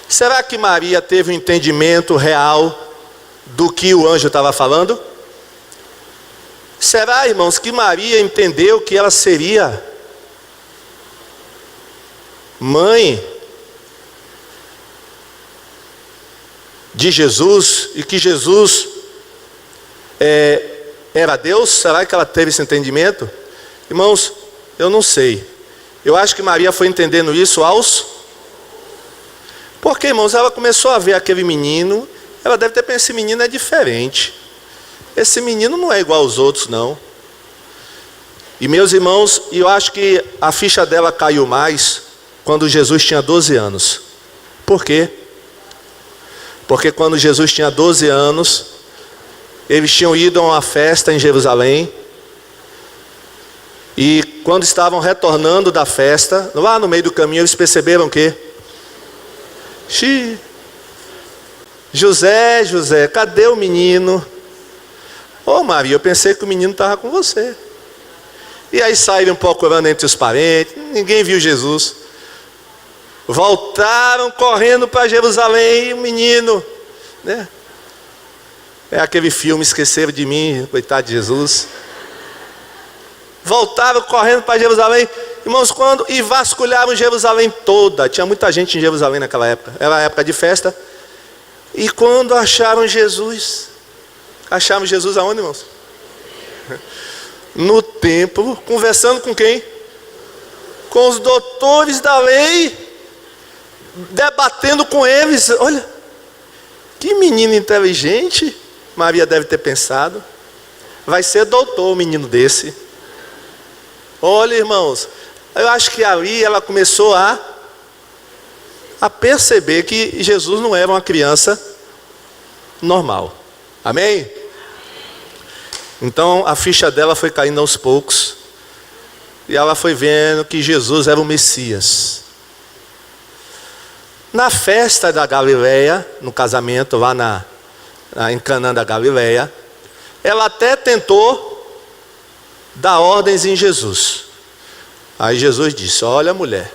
Será que Maria teve um entendimento real do que o anjo estava falando? Será, irmãos, que Maria entendeu que ela seria mãe de Jesus e que Jesus era Deus? Será que ela teve esse entendimento? Irmãos, eu não sei. Eu acho que Maria foi entendendo isso porque, irmãos, ela começou a ver aquele menino. Ela deve ter pensado, esse menino é diferente. Esse menino não é igual aos outros, não. E meus irmãos, eu acho que a ficha dela caiu mais quando Jesus tinha 12 anos. Por quê? Porque quando Jesus tinha 12 anos, eles tinham ido a uma festa em Jerusalém. E quando estavam retornando da festa, lá no meio do caminho, eles perceberam que José, cadê o menino? Ô Maria, eu pensei que o menino estava com você. E aí saíram procurando entre os parentes, ninguém viu Jesus. Voltaram correndo para Jerusalém, o menino, né? É aquele filme Esqueceram de Mim, coitado de Jesus. Voltaram correndo para Jerusalém, irmãos, e vasculharam Jerusalém toda. Tinha muita gente em Jerusalém naquela época, era a época de festa. E quando acharam Jesus aonde, irmãos? No templo, conversando com quem? Com os doutores da lei, debatendo com eles. Olha, que menino inteligente, Maria deve ter pensado. Vai ser doutor, um menino desse. Olha, irmãos, eu acho que ali ela começou a perceber que Jesus não era uma criança normal. Amém? Então a ficha dela foi caindo aos poucos. E ela foi vendo que Jesus era o Messias. Na festa da Galileia, no casamento lá em Canaã da Galileia, ela até tentou dar ordens em Jesus. Aí Jesus disse: olha, mulher,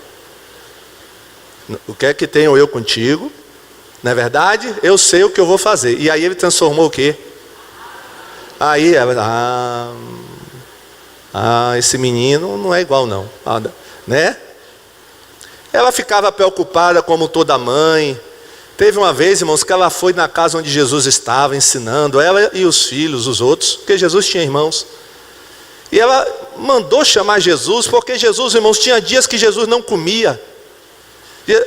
o que é que tenho eu contigo? Não é verdade? Eu sei o que eu vou fazer. E aí ele transformou o quê? Aí ela, esse menino não é igual não, né? Ela ficava preocupada como toda mãe. Teve uma vez, irmãos, que ela foi na casa onde Jesus estava ensinando, ela e os filhos, os outros, porque Jesus tinha irmãos. E ela mandou chamar Jesus, porque Jesus, irmãos, tinha dias que Jesus não comia.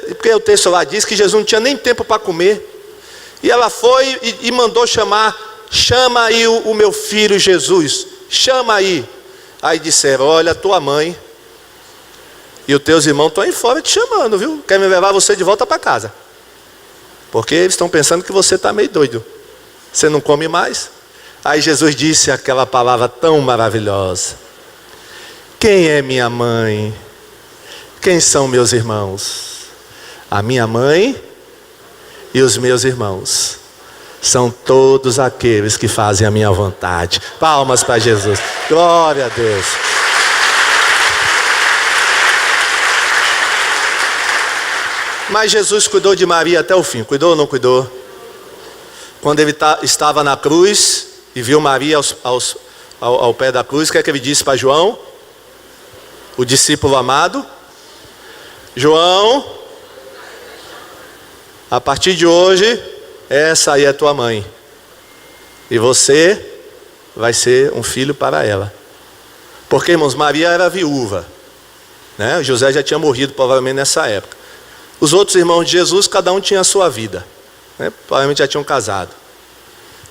Porque o texto lá diz que Jesus não tinha nem tempo para comer. E ela foi e mandou chamar: chama aí o meu filho Jesus, chama aí. Aí disseram: olha, tua mãe e os teus irmãos estão aí fora te chamando, viu? Querem levar você de volta para casa, porque eles estão pensando que você está meio doido, você não come mais. Aí Jesus disse aquela palavra tão maravilhosa: quem é minha mãe? Quem são meus irmãos? A minha mãe e os meus irmãos são todos aqueles que fazem a minha vontade. Palmas para Jesus. Glória a Deus. Mas Jesus cuidou de Maria até o fim. Cuidou ou não cuidou? Quando ele estava na cruz e viu Maria ao pé da cruz, o que é que ele disse para João, o discípulo amado? João, a partir de hoje, essa aí é tua mãe. E você vai ser um filho para ela. Porque, irmãos, Maria era viúva, né? José já tinha morrido provavelmente nessa época. Os outros irmãos de Jesus, cada um tinha a sua vida, né? Provavelmente já tinham casado.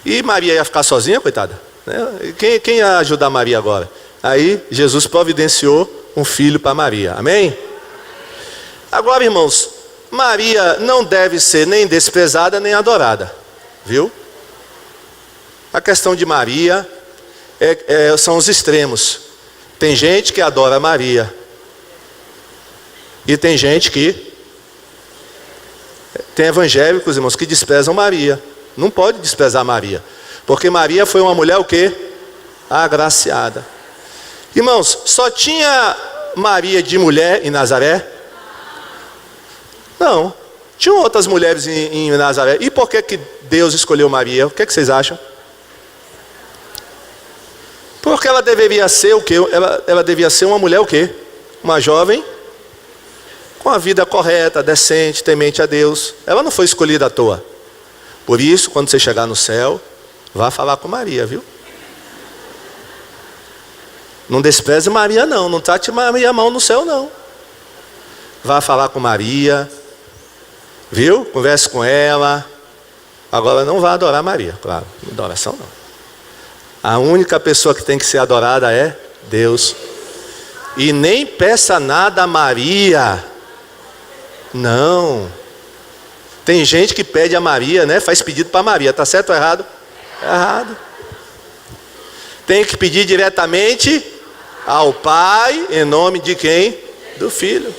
E Maria ia ficar sozinha, coitada, né? Quem ia ajudar Maria agora? Aí Jesus providenciou um filho para Maria. Amém? Agora, irmãos, Maria não deve ser nem desprezada nem adorada, viu? A questão de Maria são os extremos. Tem gente que adora Maria e tem gente que tem evangélicos, irmãos, que desprezam Maria. Não pode desprezar Maria, porque Maria foi uma mulher o quê? Agraciada. Irmãos, só tinha Maria de mulher em Nazaré? Não, Tinham outras mulheres em Nazaré. E por que Deus escolheu Maria? O que vocês acham? Porque ela deveria ser o quê? Ela devia ser uma mulher o quê? Uma jovem com a vida correta, decente, temente a Deus. Ela não foi escolhida à toa. Por isso, quando você chegar no céu, vá falar com Maria, viu? Não despreze Maria não, não trate Maria mal no céu não. Vá falar com Maria, viu? Converse com ela. Agora não vá adorar Maria, claro, adoração não. A única pessoa que tem que ser adorada é Deus. E nem peça nada a Maria. Não. Tem gente que pede a Maria, né? Faz pedido para Maria, tá certo ou errado? Errado. Tem que pedir diretamente ao Pai, em nome de quem? Do Filho.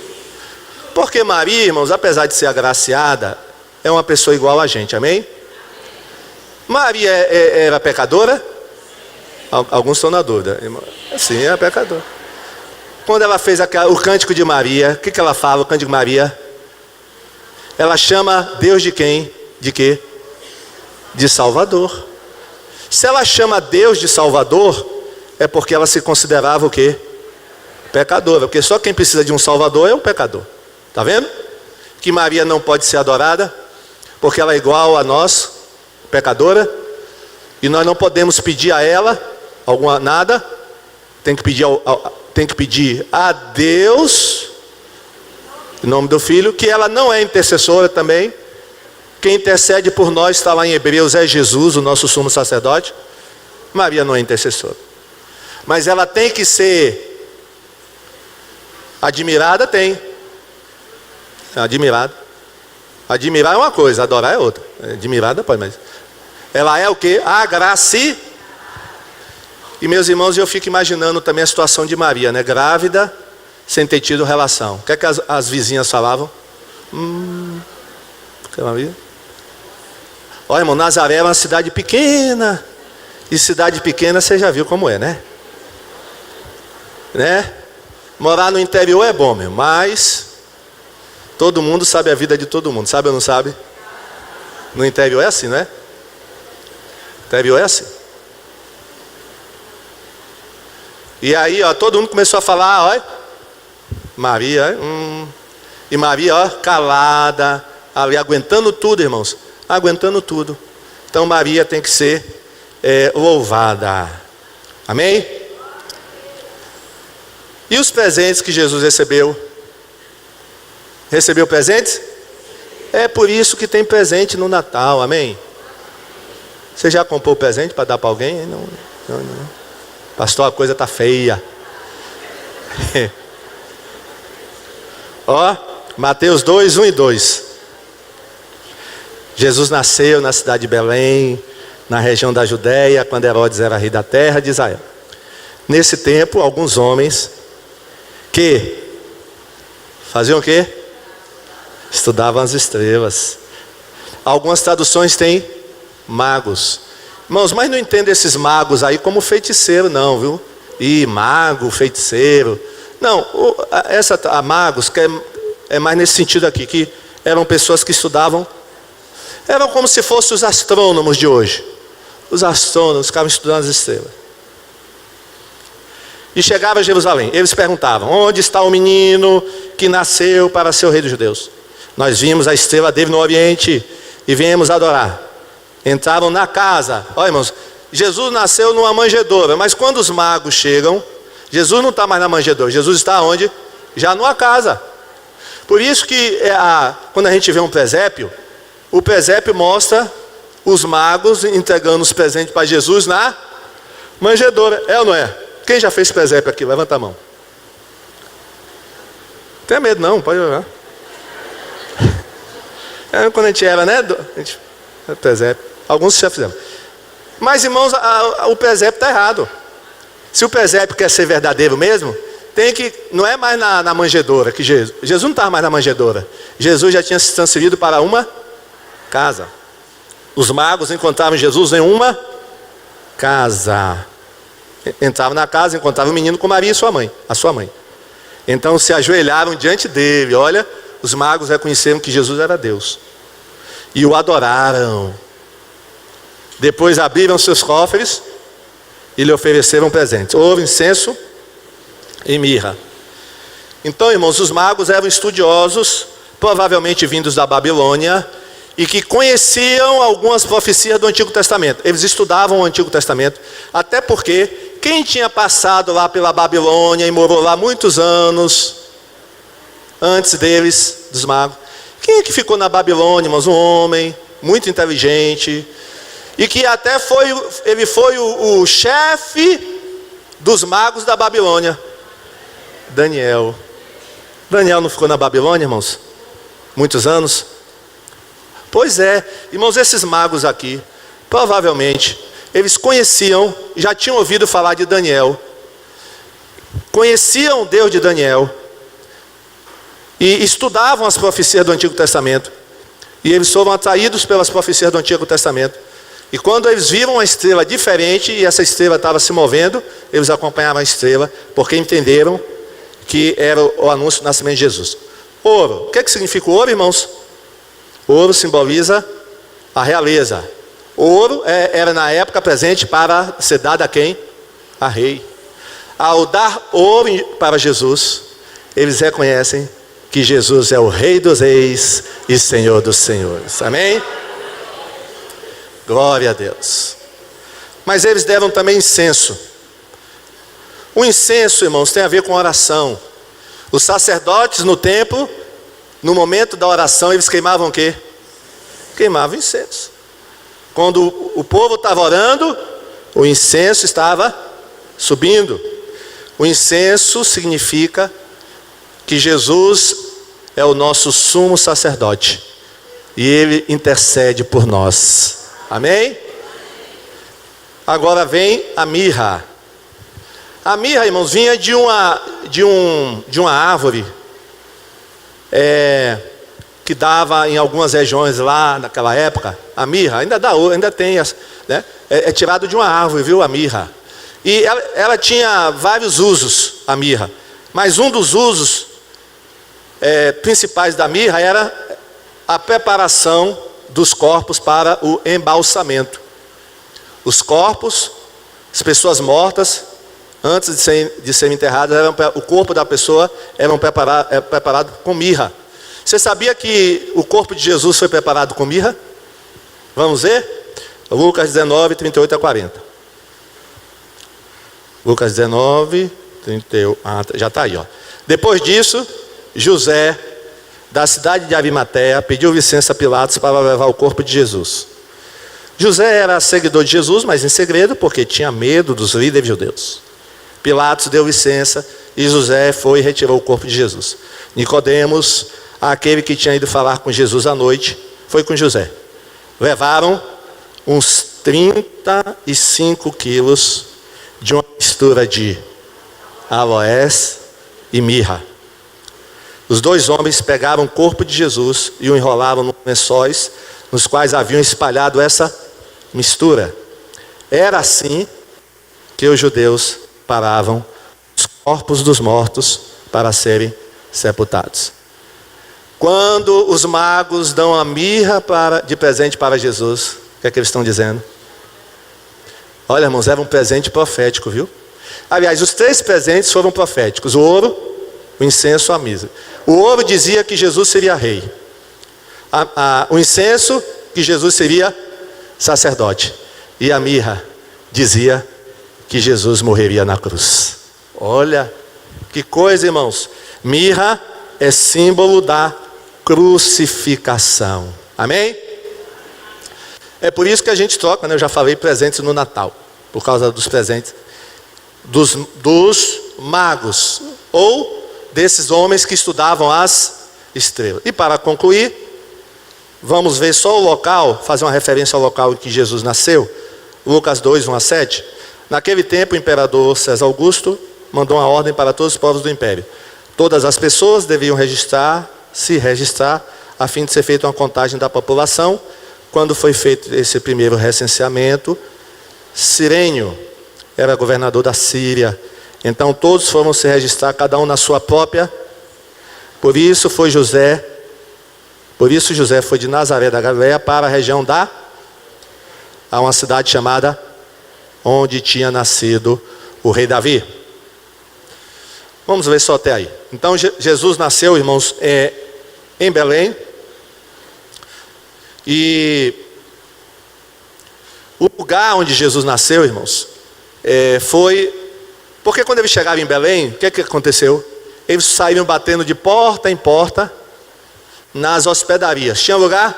Porque Maria, irmãos, apesar de ser agraciada, é uma pessoa igual a gente, amém? Maria era pecadora? Alguns estão na dúvida. Sim, era pecadora. Quando ela fez o cântico de Maria, o que ela fala, o cântico de Maria? Ela chama Deus de quem? De quê? De Salvador. Se ela chama Deus de Salvador, é porque ela se considerava o quê? Pecadora. Porque só quem precisa de um Salvador é um pecador. Está vendo? Que Maria não pode ser adorada, porque ela é igual a nós, pecadora, e nós não podemos pedir a ela nada. Tem que pedir a Deus, em nome do Filho, que ela não é intercessora também. Quem intercede por nós, está lá em Hebreus, é Jesus, o nosso sumo sacerdote. Maria não é intercessora. Mas ela tem que ser admirada, tem. Admirada. Admirar é uma coisa, adorar é outra. Admirada pode, mas ela é o quê? Agraciada. E meus irmãos, eu fico imaginando também a situação de Maria, né? Grávida, sem ter tido relação. O que é que as vizinhas falavam? Que Maria? Olha, irmão, Nazaré é uma cidade pequena. E cidade pequena você já viu como é, né? Morar no interior é bom, meu, mas todo mundo sabe a vida de todo mundo, sabe ou não sabe? No interior é assim, não é? No interior é assim. E aí, ó, todo mundo começou a falar, ó, Maria, e Maria, ó, calada, ali, aguentando tudo, irmãos, aguentando tudo. Então Maria tem que ser louvada, amém? E os presentes que Jesus recebeu? Recebeu presentes? É por isso que tem presente no Natal, amém? Você já comprou presente para dar para alguém? Não. Pastor, a coisa está feia. Ó, Mateus 2, 1 e 2. Jesus nasceu na cidade de Belém, na região da Judéia, quando Herodes era rei da terra de Israel. Nesse tempo, alguns homens que faziam o quê? Estudavam as estrelas. Algumas traduções têm magos. Irmãos, mas não entendo esses magos aí como feiticeiro não, viu? Mago, feiticeiro. Não, magos que é mais nesse sentido aqui, que eram pessoas que estudavam, eram como se fossem os astrônomos de hoje. Os astrônomos ficavam estudando as estrelas. E chegavam a Jerusalém, eles perguntavam: onde está o menino que nasceu para ser o rei dos judeus? Nós vimos a estrela dele no Oriente e viemos adorar. Entraram na casa. Olha, irmãos, Jesus nasceu numa manjedoura, mas quando os magos chegam, Jesus não está mais na manjedoura, Jesus está onde? Já numa casa. Por isso que quando a gente vê um presépio, o presépio mostra os magos entregando os presentes para Jesus na manjedoura. É ou não é? Quem já fez presépio aqui? Levanta a mão. Não tem medo não, pode olhar. Quando a gente era, né? Presépio. Alguns já fizeram. Mas, irmãos, o presépio está errado. Se o presépio quer ser verdadeiro mesmo, não é mais na manjedoura que Jesus não estava mais na manjedoura. Jesus já tinha se transferido para uma casa. Os magos encontravam Jesus em uma casa. Entravam na casa, encontravam o menino com Maria e a sua mãe. Então se ajoelharam diante dele. Olha os magos reconheceram que Jesus era Deus e o adoraram. Depois abriram seus cofres e lhe ofereceram presentes: ouro, incenso e mirra. Então, irmãos, os magos eram estudiosos, provavelmente vindos da Babilônia, e que conheciam algumas profecias do Antigo Testamento. Eles estudavam o Antigo Testamento, até porque quem tinha passado lá pela Babilônia e morou lá muitos anos antes deles, dos magos, quem é que ficou na Babilônia, irmãos? Um homem muito inteligente, e que até ele foi o chefe dos magos da Babilônia, Daniel. Daniel não ficou na Babilônia, irmãos? Muitos anos? Pois é, irmãos, esses magos aqui, provavelmente, eles conheciam, já tinham ouvido falar de Daniel, conheciam o Deus de Daniel, e estudavam as profecias do Antigo Testamento, e eles foram atraídos pelas profecias do Antigo Testamento. E quando eles viram uma estrela diferente, e essa estrela estava se movendo, eles acompanharam a estrela, porque entenderam que era o anúncio do nascimento de Jesus. Ouro, o que significa o ouro, irmãos? Ouro simboliza a realeza. Ouro era na época presente para ser dado a quem? A rei. Ao dar ouro para Jesus, eles reconhecem que Jesus é o Rei dos Reis e Senhor dos Senhores. Amém? Glória a Deus. Mas eles deram também incenso. O incenso, irmãos, tem a ver com oração. Os sacerdotes no templo, no momento da oração, eles queimavam o quê? Queimavam incenso. Quando o povo estava orando, o incenso estava subindo. O incenso significa que Jesus é o nosso sumo sacerdote e Ele intercede por nós. Amém? Agora vem a mirra. A mirra, irmãos, vinha de uma árvore que dava em algumas regiões lá naquela época. A mirra, ainda tem, né? É tirado de uma árvore, viu, a mirra. E ela tinha vários usos, a mirra. Mas um dos usos principais da mirra era a preparação dos corpos para o embalsamento. Os corpos, as pessoas mortas, antes de serem enterradas, o corpo da pessoa era preparado com mirra. Você sabia que o corpo de Jesus foi preparado com mirra? Vamos ver? Lucas 19, 38 a 40. Lucas 19, 38, já está aí, ó. Depois disso, José, da cidade de Arimateia, pediu licença a Pilatos para levar o corpo de Jesus. José era seguidor de Jesus, mas em segredo, porque tinha medo dos líderes judeus. Pilatos deu licença e José foi e retirou o corpo de Jesus. Nicodemos, aquele que tinha ido falar com Jesus à noite, foi com José. Levaram uns 35 quilos de uma mistura de aloés e mirra. Os dois homens pegaram o corpo de Jesus e o enrolaram nos lençóis, nos quais haviam espalhado essa mistura. Era assim que os judeus paravam os corpos dos mortos para serem sepultados. Quando os magos dão a mirra de presente para Jesus, o que é que eles estão dizendo? Olha, irmãos, era um presente profético, viu? Aliás, os 3 presentes foram proféticos: o ouro, o incenso, a mirra. O ouro dizia que Jesus seria rei. O incenso, que Jesus seria sacerdote. E a mirra dizia que Jesus morreria na cruz. Olha, que coisa, irmãos. Mirra é símbolo da crucificação. Amém? É por isso que a gente troca, né? Eu já falei, presentes no Natal, por causa dos presentes dos magos, ou desses homens que estudavam as estrelas. E para concluir, vamos ver só o local, fazer uma referência ao local em que Jesus nasceu. Lucas 2, 1 a 7. Naquele tempo, o imperador César Augusto mandou uma ordem para todos os povos do império. Todas as pessoas deviam se registrar, a fim de ser feita uma contagem da população. Quando foi feito esse primeiro recenseamento, Cirênio era governador da Síria. Então todos foram se registrar, cada um na sua própria. Por isso foi José Por isso José foi de Nazaré da Galileia para a região a uma cidade chamada onde tinha nascido o rei Davi. Vamos ver só até aí. Então Jesus nasceu, irmãos, em Belém. E o lugar onde Jesus nasceu, irmãos, foi... Porque quando ele chegava em Belém, o que aconteceu? Eles saíram batendo de porta em porta nas hospedarias. Tinha lugar?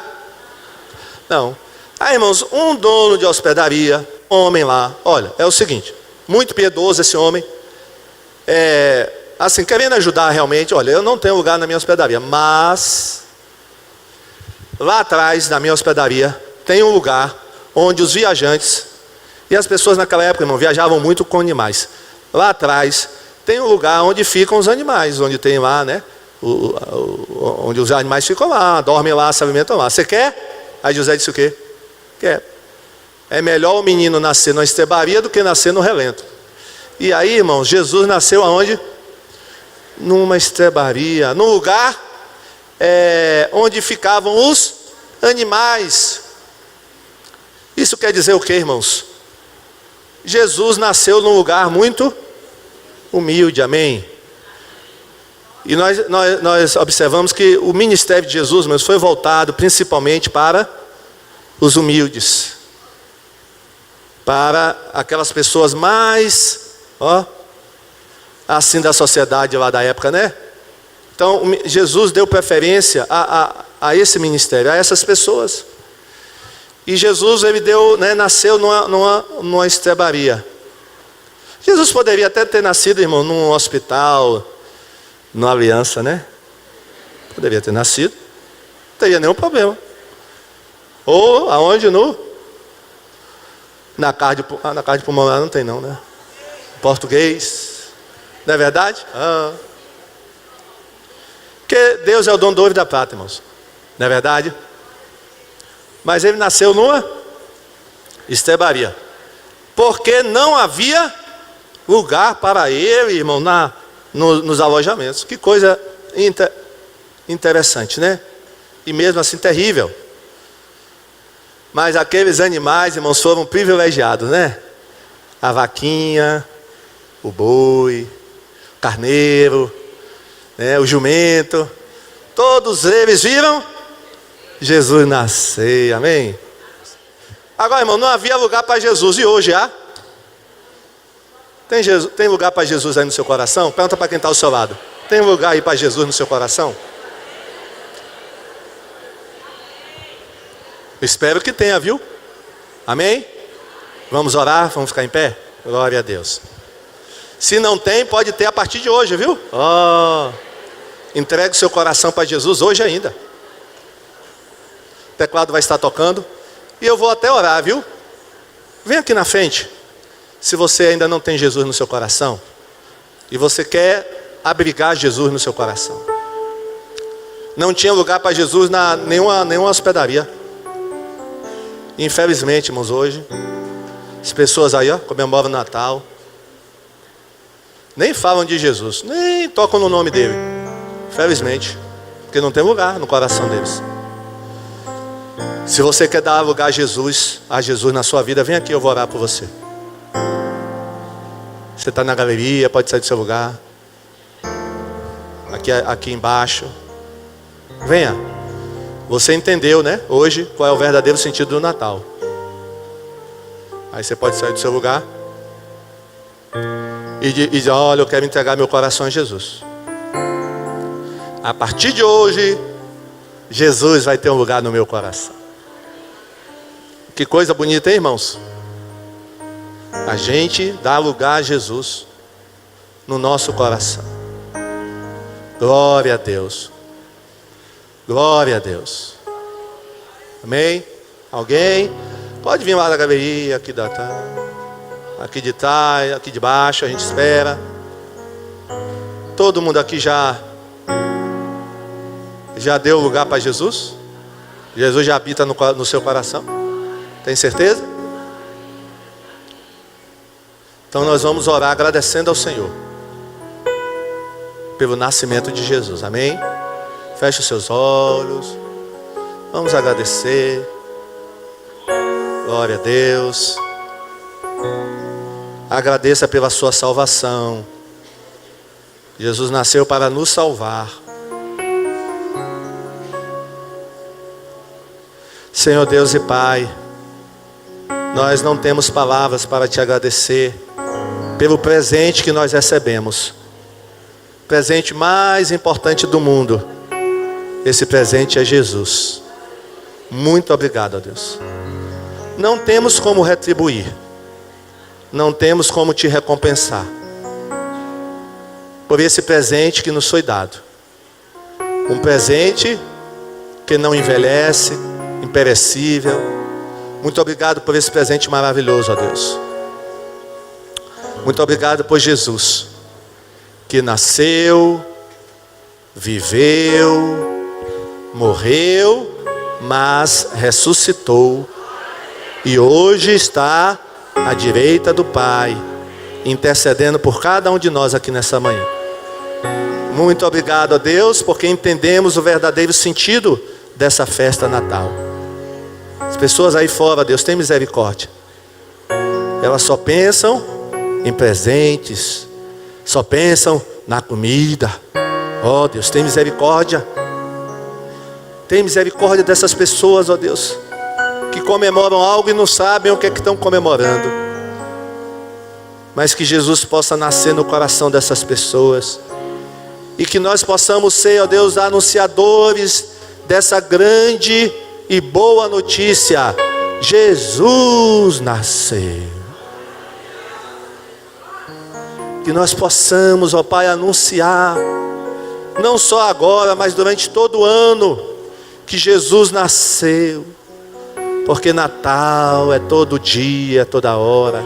Não. Aí, irmãos, um dono de hospedaria, um homem lá, olha, é o seguinte, muito piedoso esse homem, assim, querendo ajudar realmente, olha, eu não tenho lugar na minha hospedaria, mas lá atrás, na minha hospedaria, tem um lugar onde os viajantes, e as pessoas naquela época, irmão, viajavam muito com animais. Lá atrás, tem um lugar onde ficam os animais, onde tem lá, né, onde os animais ficam lá, dormem lá, se alimentam lá. Você quer? Aí José disse o quê? Quer. É melhor o menino nascer na estrebaria do que nascer no relento. E aí, irmãos, Jesus nasceu aonde? Numa estrebaria, num lugar onde ficavam os animais. Isso quer dizer o quê, irmãos? Jesus nasceu num lugar muito humilde, amém? E nós observamos que o ministério de Jesus, mas foi voltado principalmente para os humildes, para aquelas pessoas mais, assim da sociedade lá da época, né? Então Jesus deu preferência a esse ministério, a essas pessoas. E Jesus, ele nasceu numa estrebaria. Jesus poderia até ter nascido, irmão, num hospital, numa aliança, né? Poderia ter nascido, não teria nenhum problema. Ou aonde? Na carne pulmonar não tem não, né? Português, não é verdade? Porque Deus é o dono do ouro e da prata, irmãos, não é verdade? Mas ele nasceu numa estrebaria, porque não havia lugar para ele, irmão, nos alojamentos. Que coisa interessante, né? E mesmo assim terrível. Mas aqueles animais, irmãos, foram privilegiados, né? A vaquinha, o boi, o carneiro, né? O jumento, todos eles viram Jesus nascer, amém? Agora, irmão, não havia lugar para Jesus, e hoje há? Tem lugar para Jesus aí no seu coração? Pergunta para quem está ao seu lado. Tem lugar aí para Jesus no seu coração? Espero que tenha, viu? Amém? Vamos orar? Vamos ficar em pé? Glória a Deus. Se não tem, pode ter a partir de hoje, viu? Entregue o seu coração para Jesus hoje ainda. O teclado vai estar tocando. E eu vou até orar, viu? Vem aqui na frente. Se você ainda não tem Jesus no seu coração, e você quer abrigar Jesus no seu coração. Não tinha lugar para Jesus nenhuma hospedaria. Infelizmente, irmãos, hoje as pessoas aí, comemoram o Natal, nem falam de Jesus, nem tocam no nome dele. Infelizmente, porque não tem lugar no coração deles. Se você quer dar lugar a Jesus na sua vida, vem aqui, eu vou orar por você. Você está na galeria, pode sair do seu lugar. Aqui embaixo. Venha. Você entendeu, né? Hoje, qual é o verdadeiro sentido do Natal. Aí você pode sair do seu lugar e dizer, olha, eu quero entregar meu coração a Jesus. A partir de hoje, Jesus vai ter um lugar no meu coração. Que coisa bonita, hein, irmãos? A gente dá lugar a Jesus no nosso coração. Glória a Deus. Glória a Deus. Amém? Alguém? Pode vir lá da galeria, aqui de trás, aqui de baixo, a gente espera. Todo mundo aqui já deu lugar para Jesus? Jesus já habita no seu coração? Tem certeza? Então nós vamos orar agradecendo ao Senhor pelo nascimento de Jesus, amém? Feche os seus olhos. Vamos agradecer. Glória a Deus. Agradeça pela sua salvação. Jesus nasceu para nos salvar. Senhor Deus e Pai, nós não temos palavras para te agradecer pelo presente que nós recebemos. O presente mais importante do mundo. Esse presente é Jesus. Muito obrigado, ó Deus. Não temos como retribuir. Não temos como te recompensar por esse presente que nos foi dado. Um presente que não envelhece, imperecível. Muito obrigado por esse presente maravilhoso, ó Deus. Muito obrigado por Jesus, que nasceu, viveu, morreu, mas ressuscitou e hoje está à direita do Pai, intercedendo por cada um de nós aqui nessa manhã. Muito obrigado a Deus, porque entendemos o verdadeiro sentido dessa festa natal. As pessoas aí fora, Deus tem misericórdia. Elas só pensam em presentes, só pensam na comida. Ó Deus, tem misericórdia. Tem misericórdia dessas pessoas, ó Deus, que comemoram algo e não sabem o que é que estão comemorando. Mas que Jesus possa nascer no coração dessas pessoas. E que nós possamos ser, ó Deus, anunciadores dessa grande e boa notícia. Jesus nasceu. Que nós possamos, ó Pai, anunciar, não só agora, mas durante todo o ano, que Jesus nasceu. Porque Natal é todo dia, toda hora.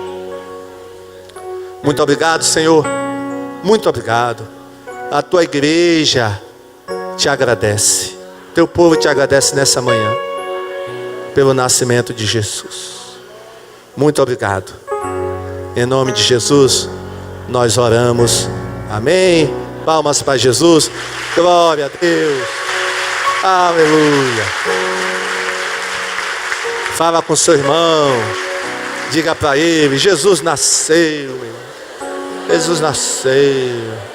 Muito obrigado, Senhor. Muito obrigado. A tua igreja te agradece. Teu povo te agradece nessa manhã pelo nascimento de Jesus. Muito obrigado. Em nome de Jesus, nós oramos. Amém. Palmas para Jesus. Glória a Deus. Aleluia. Fala com seu irmão. Diga para ele: Jesus nasceu. Jesus nasceu.